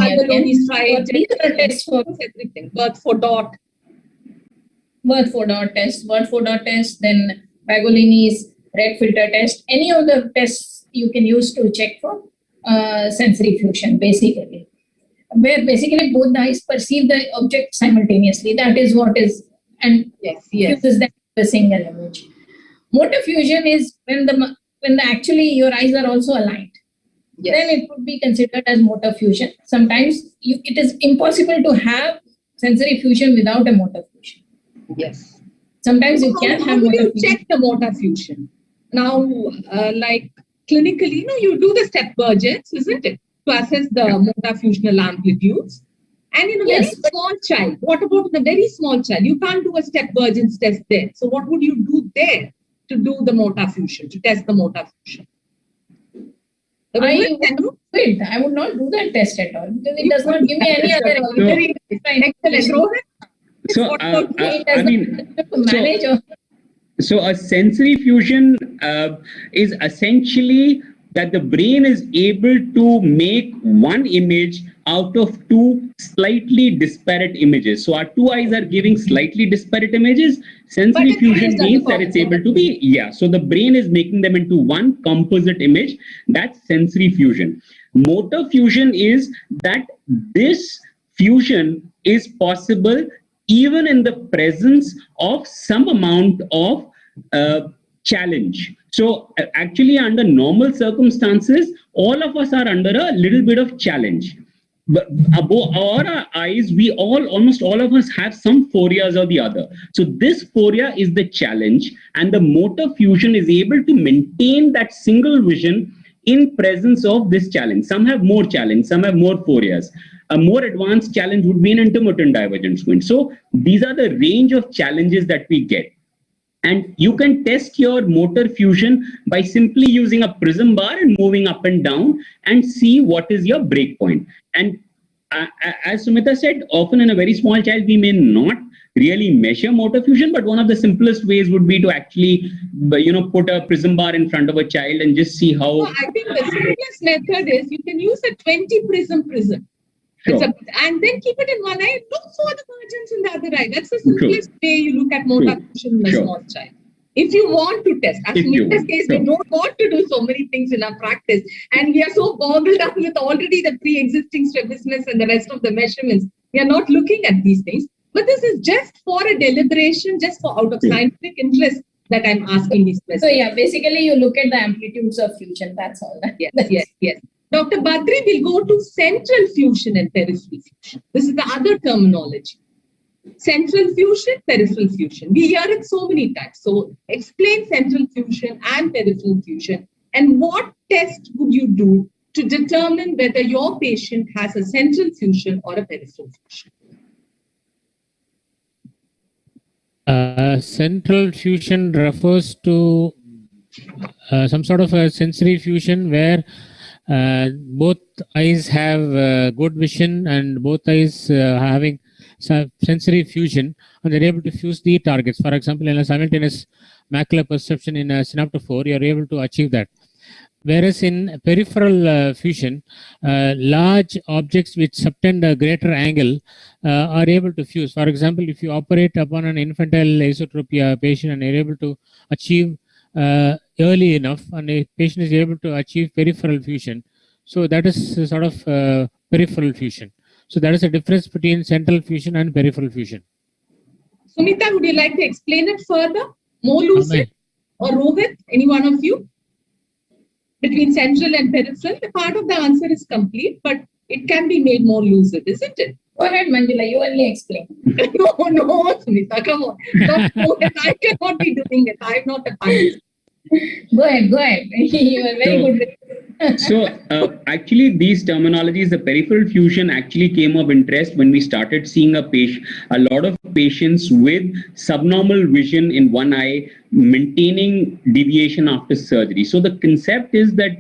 Speaker 3: These are tests for
Speaker 1: everything. Birth for dot
Speaker 3: test, then Baglioni's red filter test. Any of the tests you can use to check for sensory fusion, basically, where basically both the eyes perceive the object simultaneously. That is what is, and fuses them to a single image. Motor fusion is when actually your eyes are also aligned. Yes. Then it would be considered as motor fusion. Sometimes it is impossible to have sensory fusion without a motor fusion.
Speaker 1: Yes.
Speaker 3: Sometimes you can have motor fusion.
Speaker 1: Check the motor fusion. Now, like clinically, you do the step vergence, isn't it? To assess the motor fusional amplitudes. And in a very small child, what about the very small child? You can't do a step vergence test there. So what would you do there to do the motor fusion, to test the motor fusion?
Speaker 3: I would not do that test at all because it does not give me any other
Speaker 2: excellent. So a sensory fusion is essentially that the brain is able to make one image out of two slightly disparate images. So our two eyes are giving slightly disparate images. Sensory fusion means that it's able to be, so the brain is making them into one composite image. That's sensory fusion. Motor fusion is that this fusion is possible even in the presence of some amount of challenge. So actually under normal circumstances, all of us are under a little bit of challenge. But our eyes, almost all of us have some phobias or the other. So this phobia is the challenge, and the motor fusion is able to maintain that single vision in presence of this challenge. Some have more challenge, some have more phobias. A more advanced challenge would be an intermittent divergent squint. So these are the range of challenges that we get. And you can test your motor fusion by simply using a prism bar and moving up and down and see what is your break point. And as Sumita said, often in a very small child, we may not really measure motor fusion, but one of the simplest ways would be to actually, put a prism bar in front of a child and just see how.
Speaker 1: So I think the simplest method is you can use a 20 prism.
Speaker 2: Sure.
Speaker 1: And then keep it in one eye, look for the margins in the other eye. That's the simplest way you look at motor fusion in a small child. If you want to test, as in this case, we don't want to do so many things in our practice, and we are so boggled up with already the pre-existing strabismus and the rest of the measurements. We are not looking at these things, but this is just for a deliberation, just for out of scientific interest that I'm asking these questions.
Speaker 3: So yeah, basically you look at the amplitudes of fusion. That's all.
Speaker 1: Yes. Dr. Badri will go to central fusion and peripheral fusion. This is the other terminology. Central fusion, peripheral fusion. We hear it so many times. So explain central fusion and peripheral fusion. And what test would you do to determine whether your patient has a central fusion or a peripheral fusion?
Speaker 4: Central fusion refers to some sort of a sensory fusion where both eyes have good vision and both eyes having sensory fusion, and they're able to fuse the targets. For example, in a simultaneous macular perception in a synaptophore, you're able to achieve that. Whereas in peripheral fusion, large objects which subtend a greater angle are able to fuse. For example, if you operate upon an infantile esotropia patient and you're able to achieve early enough, and a patient is able to achieve peripheral fusion, so that is sort of peripheral fusion. So that is the difference between central fusion and peripheral fusion.
Speaker 1: Sumita, would you like to explain it further? More lucid? Or Rohit, any one of you? Between central and peripheral, the part of the answer is complete, but it can be made more lucid, isn't it?
Speaker 3: Go ahead, Manjula, you only explain.
Speaker 1: No, Sumita, come on. I cannot be doing it. I'm not a pilot.
Speaker 3: Go ahead. You are very good with it.
Speaker 2: So actually these terminologies, the peripheral fusion actually came of interest when we started seeing a lot of patients with subnormal vision in one eye maintaining deviation after surgery. So the concept is that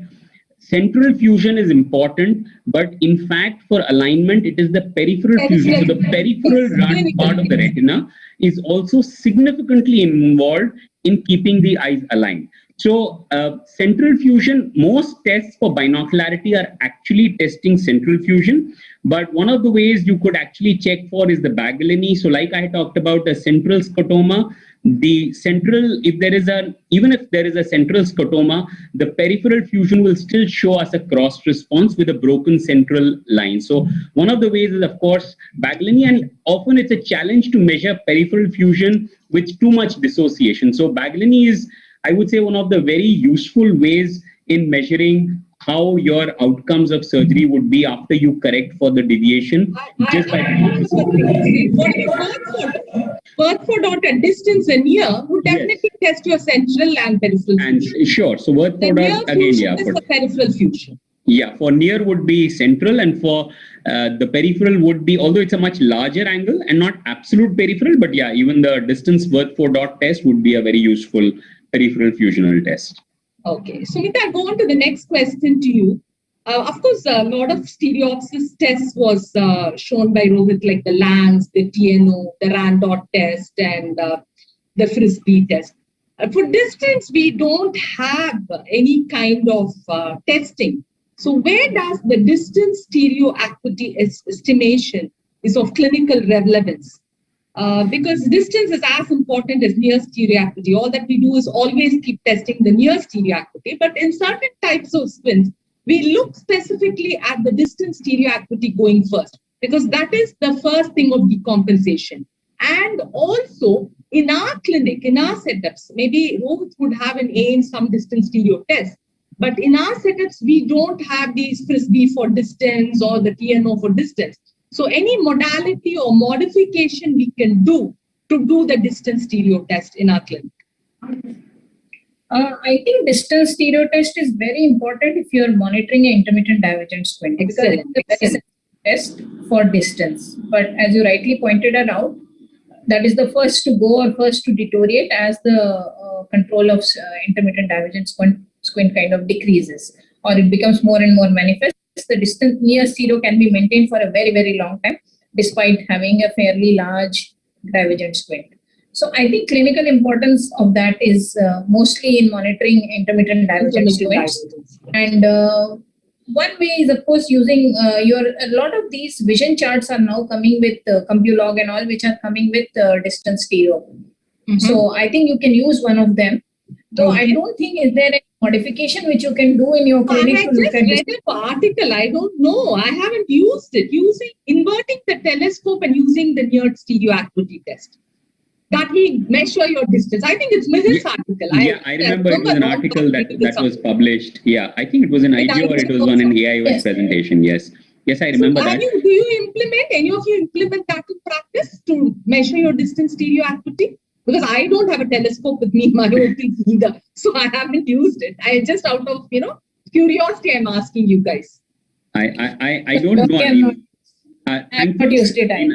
Speaker 2: central fusion is important, but in fact for alignment it is the peripheral fusion. So the peripheral part of the retina is also significantly involved in keeping the eyes aligned. So central fusion, most tests for binocularity are actually testing central fusion, but one of the ways you could actually check for is the Baggellini. So like I talked about a central scotoma, the central, even if there is a central scotoma, the peripheral fusion will still show us a cross response with a broken central line. So one of the ways is of course Baggellini, and often it's a challenge to measure peripheral fusion with too much dissociation. So Baggellini is, I would say, one of the very useful ways in measuring how your outcomes of surgery would be after you correct for the deviation.
Speaker 1: Worth-for-dot at distance and near would definitely test your central and peripheral fusion.
Speaker 2: Sure. So worth-for-dot again,
Speaker 1: for peripheral fusion.
Speaker 2: Yeah, for near would be central, and for the peripheral would be, although it's a much larger angle and not absolute peripheral, but yeah, even the distance worth-for-dot test would be a very useful peripheral fusional test.
Speaker 1: Okay, Sumita, I'll go on to the next question to you. Of course, a lot of stereopsis tests was shown by Rohit, like the LANS, the TNO, the RAN-dot test, and the Frisbee test. For distance, we don't have any kind of testing. So where does the distance stereo acuity estimation is of clinical relevance? Because distance is as important as near stereo acuity. All that we do is always keep testing the near stereo acuity. But in certain types of squints, we look specifically at the distance stereo acuity going first, because that is the first thing of decompensation. And also in our clinic, in our setups, maybe Rohit would have an A in some distance stereo test. But in our setups, we don't have these Frisbee for distance or the TNO for distance. So any modality or modification we can do to do the distance stereo test in our clinic?
Speaker 3: I think distance stereo test is very important if you are monitoring an intermittent divergent squint.
Speaker 1: Excellent.
Speaker 3: It's a test for distance. But as you rightly pointed out, that is the first to go or first to deteriorate as the control of intermittent divergent squint kind of decreases, or it becomes more and more manifest the distance near zero can be maintained for a very, very long time, despite having a fairly large divergent squint. So I think clinical importance of that is mostly in monitoring intermittent divergent squints. And one way is, of course, using a lot of these vision charts are now coming with CompuLog and all, which are coming with distance stereo. So I think you can use one of them. So I don't think, is there a modification which you can do in your clinic?
Speaker 1: I just read an article. I don't know. I haven't used it. Inverting the telescope and using the near stereo acuity test. That will measure your distance. I think it's Mrs. article.
Speaker 2: I remember it was an article that was published. Yeah, I think it was an IGO or it was on an AIOS presentation. Yes, I remember that.
Speaker 1: Do you implement, any of you implement that in practice to measure your distance stereo acuity? Because I don't have a telescope with me in my office either. So I haven't used it. I just out of, curiosity, I'm asking you guys.
Speaker 2: I don't know.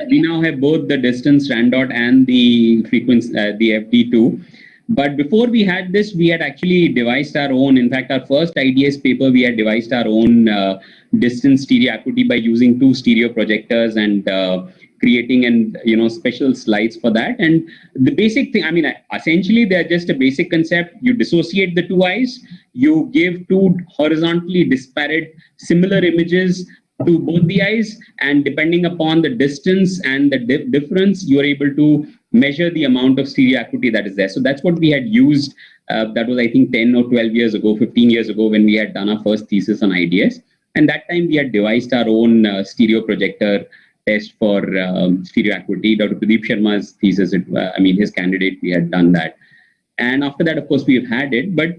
Speaker 2: We now have both the distance RANDOT and the frequency, the FD2. But before we had this, we had actually devised our own. In fact, our first IDS paper, we had devised our own distance stereo acuity by using 2 stereo projectors and creating special slides for that. And the basic thing, essentially they're just a basic concept. You dissociate the 2 eyes, you give 2 horizontally disparate similar images to both the eyes, and depending upon the distance and the difference, you're able to measure the amount of stereo acuity that is there. So that's what we had used. That was, I think, 10 or 12 years ago, 15 years ago, when we had done our first thesis on IDS. And that time we had devised our own stereo projector test for stereo acuity. Dr. Pradeep Sharma's thesis, his candidate, we had done that. And after that, of course, we've had it, but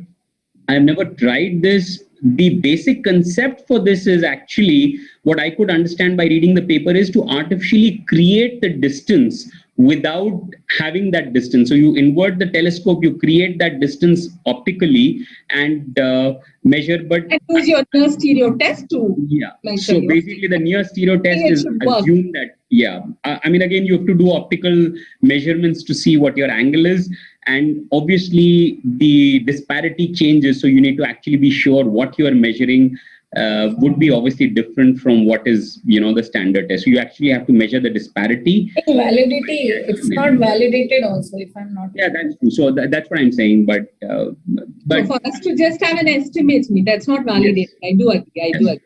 Speaker 2: I've never tried this. The basic concept for this is actually, what I could understand by reading the paper, is to artificially create the distance without having that distance. So you invert the telescope, you create that distance optically and measure. But
Speaker 1: and use your near stereo test to measure.
Speaker 2: So basically the near stereo test is assumed that, again, you have to do optical measurements to see what your angle is. And obviously the disparity changes. So you need to actually be sure what you are measuring would be obviously different from what is, the standard test. So you actually have to measure the disparity.
Speaker 3: Validity, it's not validated also, if I'm not.
Speaker 2: Yeah, that's true. So that's what I'm saying. But
Speaker 1: so for us to just have an estimate, that's not validated. Yes. I do agree.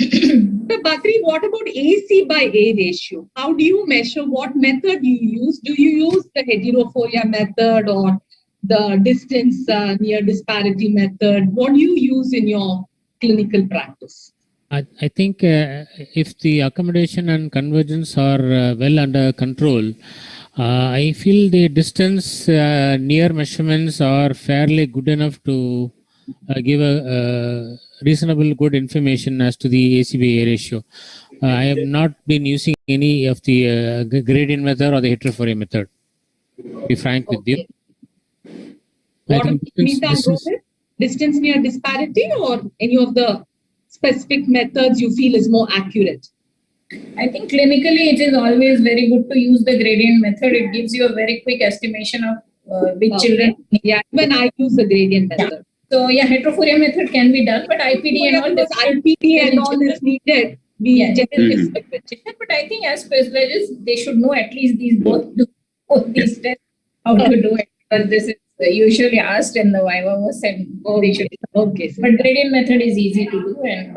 Speaker 1: So, Badri, what about AC by A ratio? How do you measure? What method do you use? Do you use the heterophoria method or the distance near disparity method? What do you use in your clinical practice?
Speaker 4: I think if the accommodation and convergence are well under control, I feel the distance near measurements are fairly good enough to give a reasonable good information as to the AC by A ratio. I have not been using any of the gradient method or the heterophoria method, to be frank with you.
Speaker 1: What about distance near disparity or any of the specific methods you feel is more accurate?
Speaker 3: I think clinically it is always very good to use the gradient method. It gives you a very quick estimation of which children.
Speaker 1: Yeah, when I use the gradient method.
Speaker 3: Yeah. So heterophoria method can be done, but IPD and all.
Speaker 1: IPD and all is needed.
Speaker 3: But I think as specialists, they should know at least both these tests, how to do it. Because this is usually asked in the Viva and they should.
Speaker 1: Okay.
Speaker 3: But gradient method is easy to do, and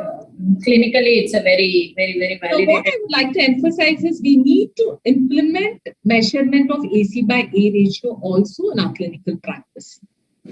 Speaker 3: clinically it's a very, very, very validated.
Speaker 1: So what I would like to emphasize is we need to implement measurement of AC by A ratio also in our clinical practice.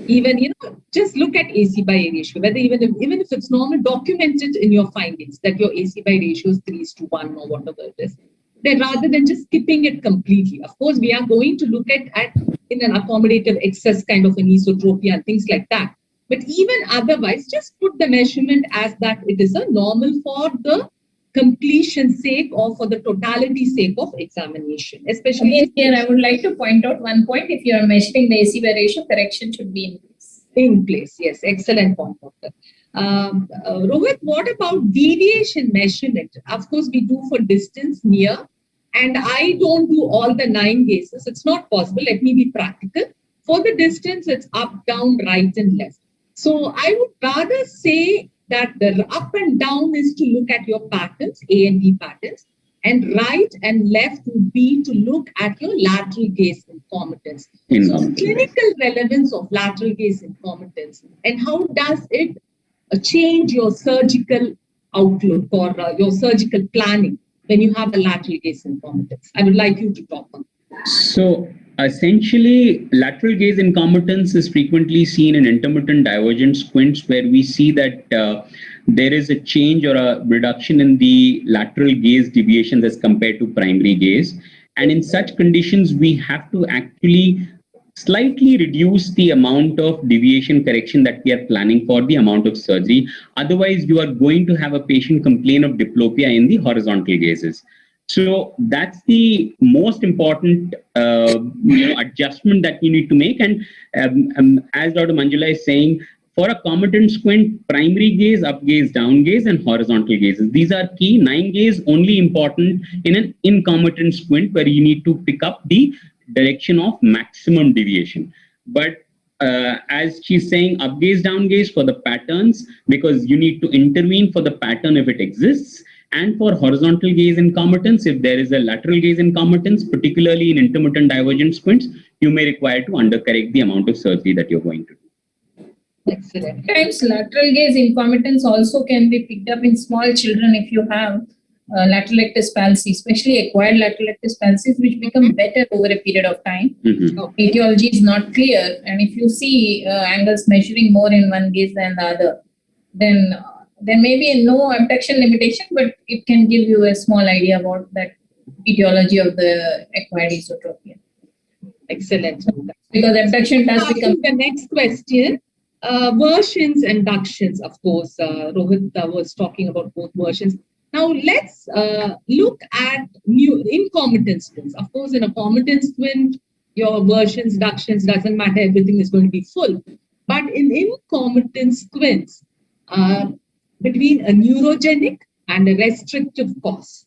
Speaker 1: Even, just look at AC by A ratio, whether even if it's normal, document it in your findings that your AC by ratio is 3:1 or whatever it is. Then rather than just skipping it completely. Of course, we are going to look at in an accommodative excess kind of anisotropia and things like that. But even otherwise, just put the measurement as that it is a normal for the completion sake or for the totality sake of examination. Especially
Speaker 3: again, here, I would like to point out one point. If you are measuring the AC by ratio, correction should be in place.
Speaker 1: In place, yes. Excellent point, Doctor. Rohit, what about deviation measurement? Of course, we do for distance, near, and I don't do all the 9 cases. It's not possible. Let me be practical. For the distance, it's up, down, right, and left. So I would rather say that the up and down is to look at your patterns, A and B patterns, and right and left would be to look at your lateral gaze incompetence. So the clinical relevance of lateral gaze incompetence and how does it change your surgical outlook or your surgical planning when you have a lateral gaze incompetence? I would like you to talk on that.
Speaker 2: So essentially, lateral gaze incompetence is frequently seen in intermittent divergent squints, where we see that there is a change or a reduction in the lateral gaze deviations as compared to primary gaze. And in such conditions, we have to actually slightly reduce the amount of deviation correction that we are planning for the amount of surgery. Otherwise, you are going to have a patient complain of diplopia in the horizontal gazes. So that's the most important adjustment that you need to make. And as Dr. Manjula is saying, for a competent squint, primary gaze, up gaze, down gaze, and horizontal gazes. These are key. 9 gaze only important in an incompetent squint, where you need to pick up the direction of maximum deviation. But as she's saying, up gaze, down gaze for the patterns, because you need to intervene for the pattern if it exists. And for horizontal gaze incompetence, if there is a lateral gaze incompetence, particularly in intermittent divergent squints, you may require to undercorrect the amount of surgery that you're going to do.
Speaker 1: Excellent.
Speaker 3: Sometimes lateral gaze incompetence also can be picked up in small children if you have lateral rectus palsy, especially acquired lateral rectus palsies, which become better over a period of time. Etiology is not clear, and if you see angles measuring more in one gaze than the other, then there may be no abduction limitation, but it can give you a small idea about that etiology of the acquired esotropia.
Speaker 1: Excellent.
Speaker 3: Because abduction does become
Speaker 1: the next question. Versions and ductions, of course, Rohit was talking about both versions. Now let's look at incompetent squints. Of course, in a competent squint, your versions, ductions, doesn't matter, everything is going to be full. But in incompetent squints, between a neurogenic and a restrictive cause,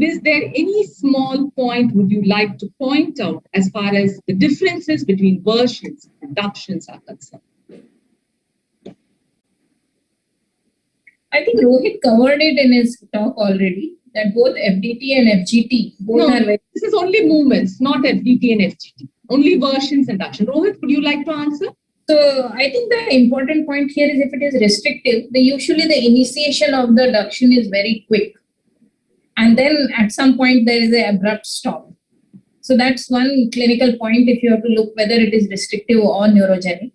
Speaker 1: is there any small point would you like to point out as far as the differences between versions and ductions are concerned?
Speaker 3: I think Rohit covered it in his talk already, that both FDT and FGT, both are very...
Speaker 1: This is only movements, not FDT and FGT. Only versions and duction. Rohit, would you like to answer?
Speaker 3: So I think the important point here is if it is restrictive, usually the initiation of the duction is very quick. And then at some point there is an abrupt stop. So that's one clinical point if you have to look whether it is restrictive or neurogenic.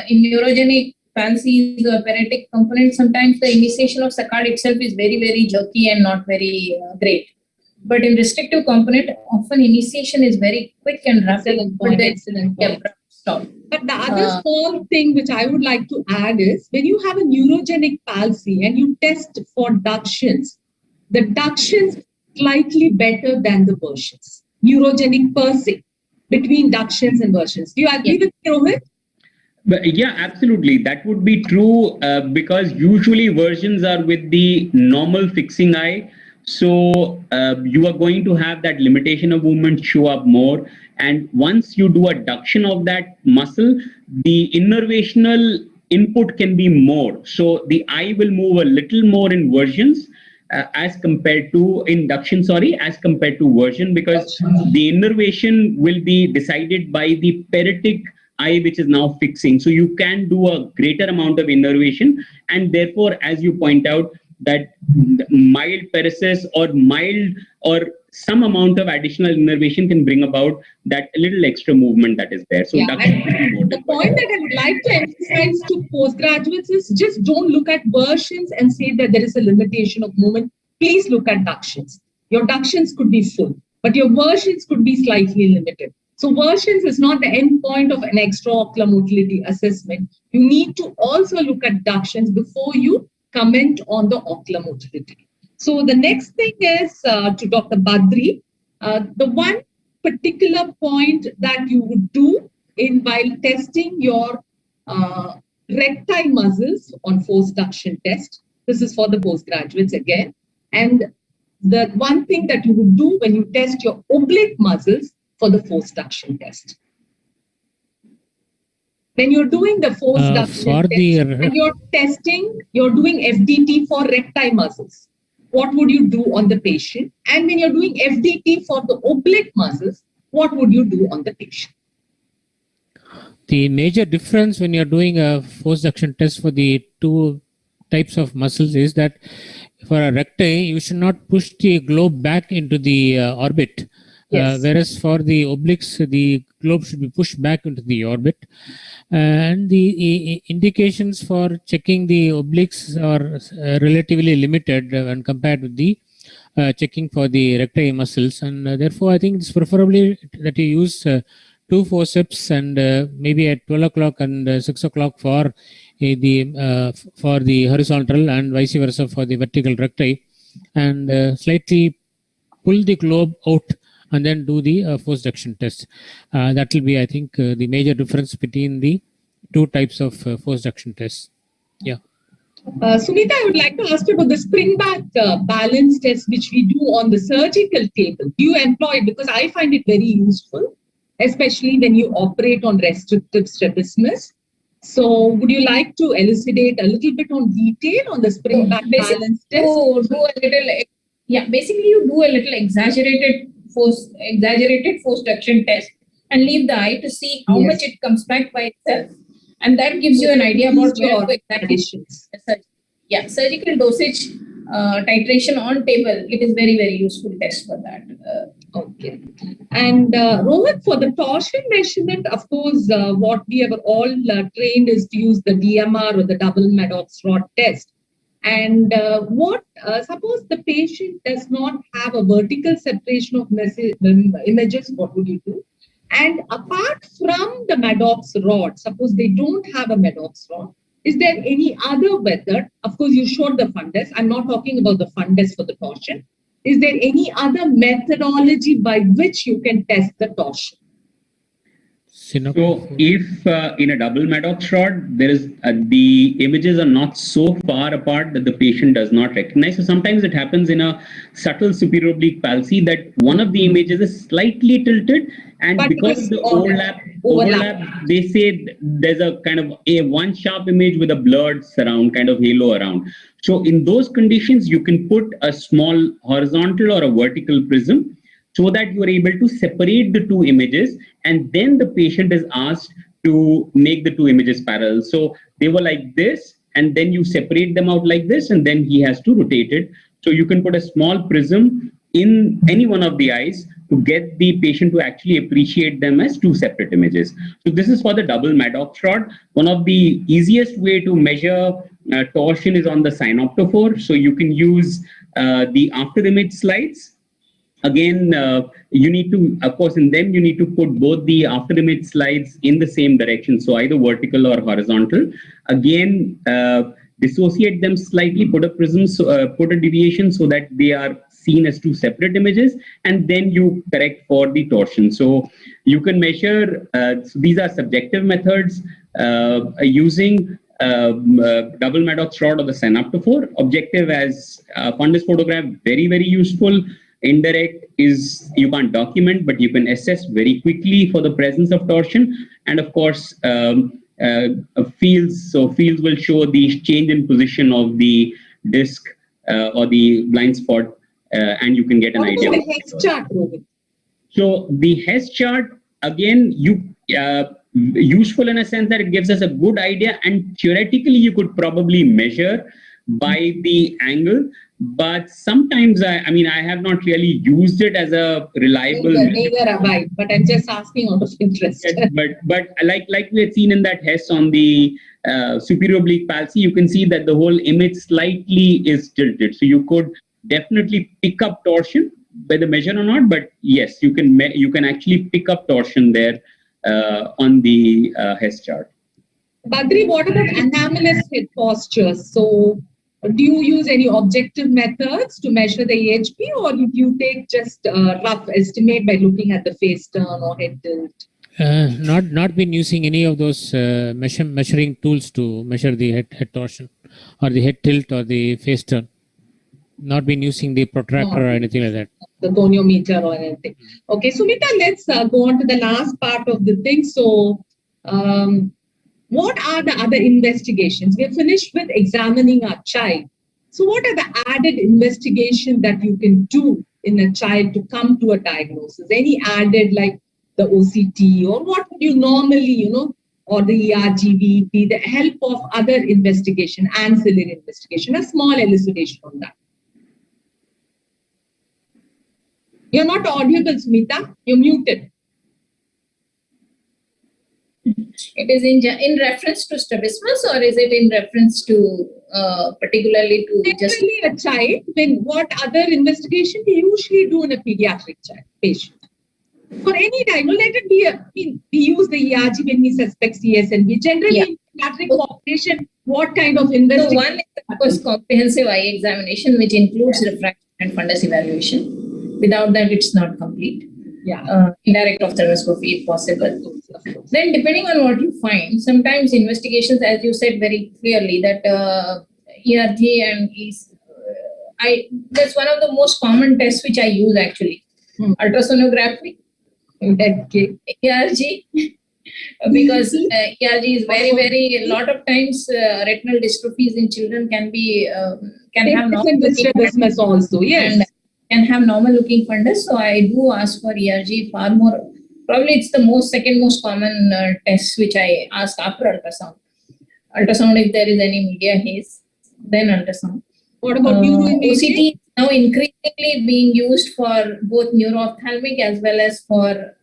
Speaker 3: In neurogenic palsies or paretic components, sometimes the initiation of saccade itself is very, very jerky and not very great. But in restrictive component, often initiation is very quick and rapid.
Speaker 1: Excellent point. Stop. But the other small thing which I would like to add is when you have a neurogenic palsy and you test for ductions, the ductions slightly better than the versions. Neurogenic per se, between ductions and versions. Do you agree with me, Rohit?
Speaker 2: But yeah, absolutely. That would be true because usually versions are with the normal fixing eye. So you are going to have that limitation of movement show up more. And once you do a duction of that muscle, the innervational input can be more. So the eye will move a little more in versions as compared to as compared to version, because the innervation will be decided by the paretic eye which is now fixing. So you can do a greater amount of innervation, and therefore, as you point out, that mild paresis or mild or some amount of additional innervation can bring about that little extra movement that is there. So
Speaker 1: the point that I would like to emphasize to postgraduates is just don't look at versions and say that there is a limitation of movement. Please look at ductions. Your ductions could be full, but your versions could be slightly limited. So versions is not the end point of an extraocular motility assessment. You need to also look at ductions before you comment on the ocular motility. So the next thing is to Dr. Badri. The one particular point that you would do while testing your recti muscles on forced duction test. This is for the postgraduates again. And the one thing that you would do when you test your oblique muscles for the forced duction test. When you're doing the force
Speaker 4: for the
Speaker 1: and you're doing FDT for recti muscles, what would you do on the patient? And when you're doing FDT for the oblique muscles, what would you do on the patient?
Speaker 4: The major difference when you're doing a force reduction test for the two types of muscles is that for a recti, you should not push the globe back into the orbit.
Speaker 1: Yes.
Speaker 4: Whereas for the obliques, the globe should be pushed back into the orbit. And the indications for checking the obliques are relatively limited when compared with the checking for the recti muscles. And therefore, I think it's preferably that you use 2 forceps and maybe at 12 o'clock and 6 o'clock for the horizontal and vice versa for the vertical recti, and slightly pull the globe out and then do the force reduction test. That will be, I think, the major difference between the two types of force reduction tests. Yeah.
Speaker 1: Sumita, I would like to ask you about the spring back balance test, which we do on the surgical table. Do you employ it? Because I find it very useful, especially when you operate on restrictive strabismus. So would you like to elucidate a little bit on detail on the spring back balance test?
Speaker 3: Basically you do a little exaggerated force reduction test and leave the eye to see how much it comes back by itself. And that gives you an idea about where to exactly. Surgical dosage titration on table, it is very, very useful test for that.
Speaker 1: Okay. And Rohit, for the torsion measurement, of course, what we have all trained is to use the DMR or the double Maddox rod test. And suppose the patient does not have a vertical separation of images, what would you do? And apart from the Maddox rod, suppose they don't have a Maddox rod, is there any other method? Of course, you showed the fundus. I'm not talking about the fundus for the torsion. Is there any other methodology by which you can test the torsion?
Speaker 2: So if in a double Maddox rod, there is the images are not so far apart that the patient does not recognize. So sometimes it happens in a subtle superior oblique palsy that one of the images is slightly tilted, and but because of the overlap, they say there's a kind of a one sharp image with a blurred surround, kind of halo around. So in those conditions, you can put a small horizontal or a vertical prism so that you are able to separate the two images, and then the patient is asked to make the two images parallel. So they were like this, and then you separate them out like this, and then he has to rotate it. So you can put a small prism in any one of the eyes to get the patient to actually appreciate them as two separate images. So this is for the double Maddox rod. One of the easiest way to measure torsion is on the synoptophore. So you can use the after image slides. Again, you need to, of course, in them, you need to put both the after image slides in the same direction. So either vertical or horizontal. Again, dissociate them slightly, put a prism, put a deviation so that they are seen as two separate images, and then you correct for the torsion. So you can measure, so these are subjective methods using double Maddox rod or the synoptophore. Objective as fundus photograph, very, very useful. Indirect is you can't document, but you can assess very quickly for the presence of torsion. And of course, fields. So fields will show the change in position of the disc or the blind spot, and you can get an idea.
Speaker 1: What about the Hess chart, Rohit?
Speaker 2: So the Hess chart, again, useful in a sense that it gives us a good idea, and theoretically you could probably measure by the angle. But sometimes, I have not really used it as a reliable.
Speaker 1: Neither have I, but I'm just asking out of interest.
Speaker 2: but like we had seen in that Hess on the superior oblique palsy, you can see that the whole image slightly is tilted. So you could definitely pick up torsion, whether measure or not. But yes, you can actually pick up torsion there on the Hess chart.
Speaker 1: Badri, what about anomalous head postures? So do you use any objective methods to measure the AHP, or do you take just a rough estimate by looking at the face turn or head tilt?
Speaker 4: Not been using any of those measuring tools to measure the head torsion or the head tilt or the face turn. Not been using the protractor or anything like that.
Speaker 1: The goniometer or anything. Okay, Sumita, let's go on to the last part of the thing. So What are the other investigations? We're finished with examining our child. So what are the added investigations that you can do in a child to come to a diagnosis? Any added, like the OCT, or what would you normally, or the ERGV, the help of other investigation, ancillary investigation, a small elucidation on that. You're not audible, Sumita. You're muted.
Speaker 3: It is in reference to strabismus, or is it in reference to particularly to just
Speaker 1: a child? Then what other investigation we usually do in a pediatric child patient? For any diagnosis, let it be we use the ERG when we suspect CSNB. Generally, in pediatric population, what kind of investigation?
Speaker 3: So one is, of course, comprehensive eye examination, which includes refraction and fundus evaluation. Without that, it's not complete. Indirect ophthalmoscopy if possible. Then, depending on what you find, sometimes investigations, as you said very clearly, that ERG and that's one of the most common tests which I use actually. Ultrasonography, ERG, because ERG is a lot of times retinal dystrophies in children can have
Speaker 1: strabismus also, yes.
Speaker 3: And can have normal looking fundus. So I do ask for ERG far more. Probably it's the second most common test which I ask after ultrasound. Ultrasound if there is any media haze, then ultrasound.
Speaker 1: What about
Speaker 3: OCT is now increasingly being used for both neuro-ophthalmic as well as for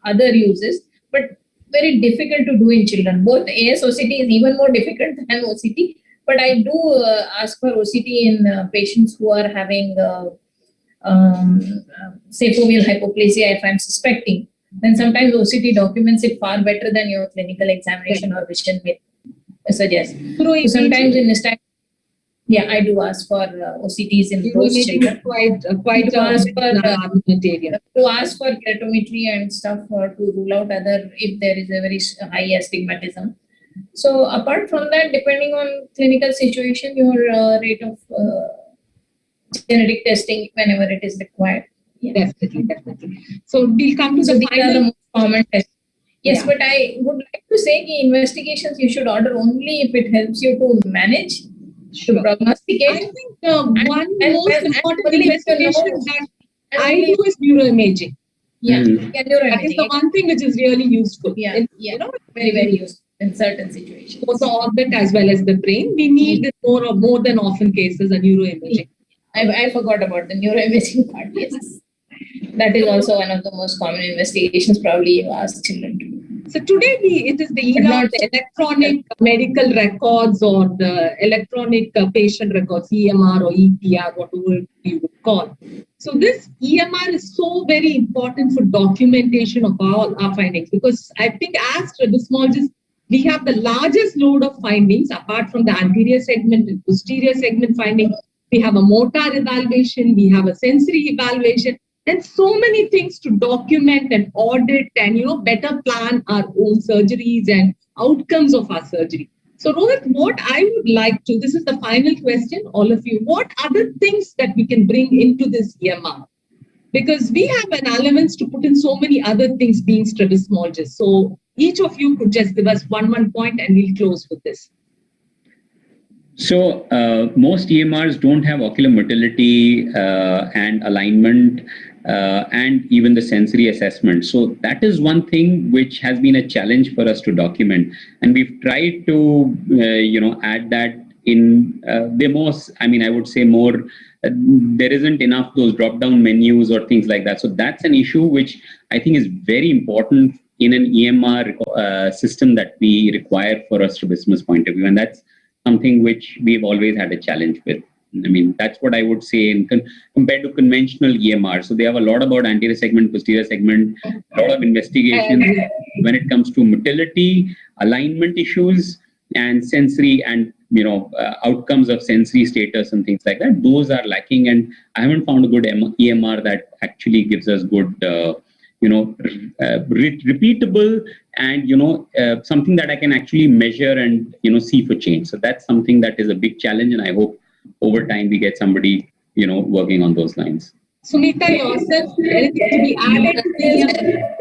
Speaker 3: other uses, but very difficult to do in children. Both AS-OCT is even more difficult than OCT. But I do ask for OCT in patients who are having, say, foveal hypoplasia, if I'm suspecting. Then sometimes OCT documents it far better than your clinical examination or vision may suggest. So sometimes in this time, I do ask for OCTs in those children.
Speaker 1: To
Speaker 3: ask for keratometry and stuff to rule out if there is a very high astigmatism. So apart from that, depending on clinical situation, your rate of genetic testing whenever it is required.
Speaker 1: Definitely. So we'll come to
Speaker 3: these are the most common tests. Yes, but I would like to say the investigations you should order only if it helps you to manage, to prognosticate.
Speaker 1: I think one most important investigation that I do is neuroimaging.
Speaker 3: Neuroimaging.
Speaker 1: That is the one thing which is really useful.
Speaker 3: Very, very useful in certain situations.
Speaker 1: For the orbit as well as the brain, we need more than often cases a neuroimaging.
Speaker 3: I forgot about the neuroimaging part. Yes, that is also one of the most common investigations. Probably you ask children to do.
Speaker 1: So today it is the era of the electronic medical records or the electronic patient records, EMR or EPR, whatever you would call. So this EMR is so very important for documentation of all our findings, because I think as strabismologists, we have the largest load of findings apart from the anterior segment and posterior segment findings. We have a motor evaluation, we have a sensory evaluation, and so many things to document and audit and, better plan our own surgeries and outcomes of our surgery. So Rohit, what I would like to, this is the final question, all of you, what other things that we can bring into this EMR? Because we have an allowance to put in so many other things being strabismologists. So each of you could just give us one point and we'll close with this.
Speaker 2: So most EMRs don't have ocular motility and alignment and even the sensory assessment. So that is one thing which has been a challenge for us to document. And we've tried to, add that in the most, I would say more, there isn't enough those drop-down menus or things like that. So that's an issue which I think is very important in an EMR system that we require for a strabismus point of view. And that's something which we've always had a challenge with. That's what I would say compared to conventional EMR. So they have a lot about anterior segment, posterior segment, a lot of investigations when it comes to motility, alignment issues, and sensory and outcomes of sensory status and things like that. Those are lacking, and I haven't found a good EMR that actually gives us good, repeatable and something that I can actually measure and see for change. So that's something that is a big challenge, and I hope over time we get somebody working on those lines.
Speaker 1: Sumita, yourself, anything to be added to this?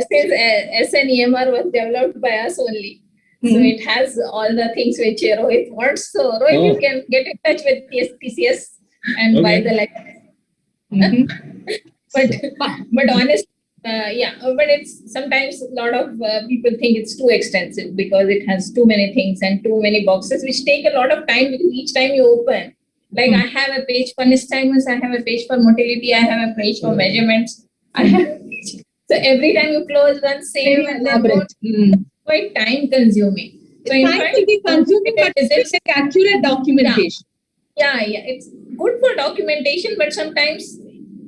Speaker 3: Since SN EMR was developed by us only. So it has all the things which Rohit wants. So Rohit, you can get in touch with TCS and buy the license. But honestly, but it's sometimes a lot of people think it's too extensive because it has too many things and too many boxes, which take a lot of time because each time you open. Like I have a page for nystagmus, I have a page for motility, I have a page for measurements. I have so every time you close one, save and then quite time consuming. So in fact,
Speaker 1: will be consuming, but it's like accurate documentation.
Speaker 3: Yeah, it's good for documentation, but sometimes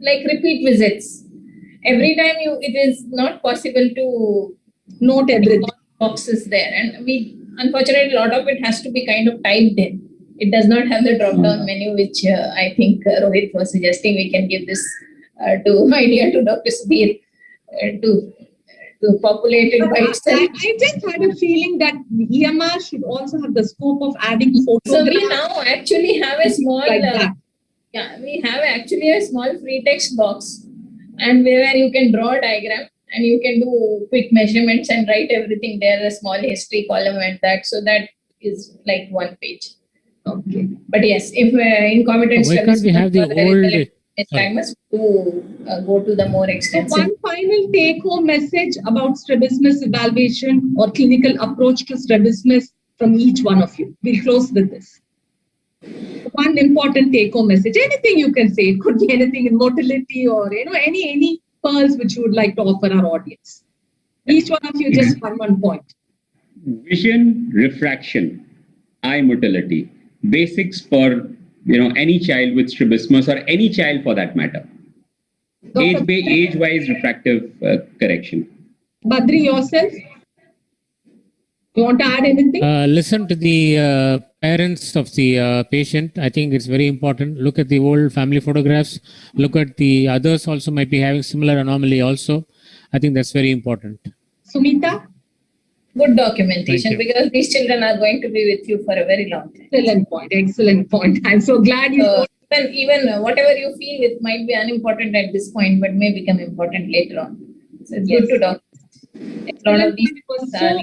Speaker 3: like repeat visits. Every time it is not possible to
Speaker 1: note everything.
Speaker 3: Boxes there, and unfortunately a lot of it has to be kind of typed in. It does not have the drop-down menu, which I think Rohit was suggesting. We can give this idea to Dr. Subir to populate it by itself.
Speaker 1: I just had a feeling that EMR should also have the scope of adding photographs.
Speaker 3: So we now actually have a small, we have actually a small free text box, and where you can draw a diagram and you can do quick measurements and write everything there, a small history column and that. So that is like one page.
Speaker 1: Okay.
Speaker 3: But yes, if incompetent
Speaker 4: why can't we have the old
Speaker 3: nystagmus to go to the more extensive.
Speaker 1: So one final take-home message about strabismus evaluation or clinical approach to strabismus from each one of you. We'll close with this. One important take-home message. Anything you can say. It could be anything in motility or any pearls which you would like to offer our audience. Each one of you just one point.
Speaker 2: Vision, refraction, eye motility. Basics for any child with strabismus or any child for that matter. Age-wise refractive correction.
Speaker 1: Badri, yourself? You want to add anything?
Speaker 4: Listen to the parents of the patient. I think it's very important. Look at the old family photographs. Look at the others also might be having similar anomaly also. I think that's very important.
Speaker 1: Sumita?
Speaker 3: Good documentation because these children are going to be with you for a very long time.
Speaker 1: Excellent point. Excellent point. I'm so glad you.
Speaker 3: Even whatever you feel it might be unimportant at this point, but may become important later on. So it's good to document. A lot of these
Speaker 1: it was so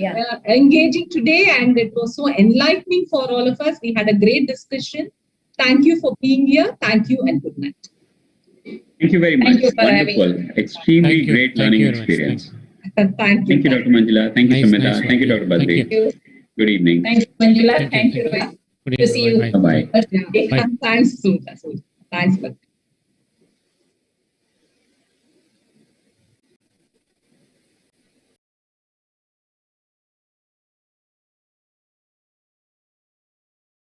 Speaker 1: engaging today, and it was so enlightening for all of us. We had a great discussion. Thank you for being here. Thank you and good night.
Speaker 2: Thank you very much. Wonderful. Extremely great learning experience.
Speaker 1: Thank you.
Speaker 2: Thank you, Dr. Manjula. Thank you, Sumita. Thank you, Dr. Badri. Good evening.
Speaker 3: Thank you, Manjula. Thank you, Rohit. Good to see you.
Speaker 2: Bye-bye.
Speaker 1: Thanks, Sumita. Thanks, Badri.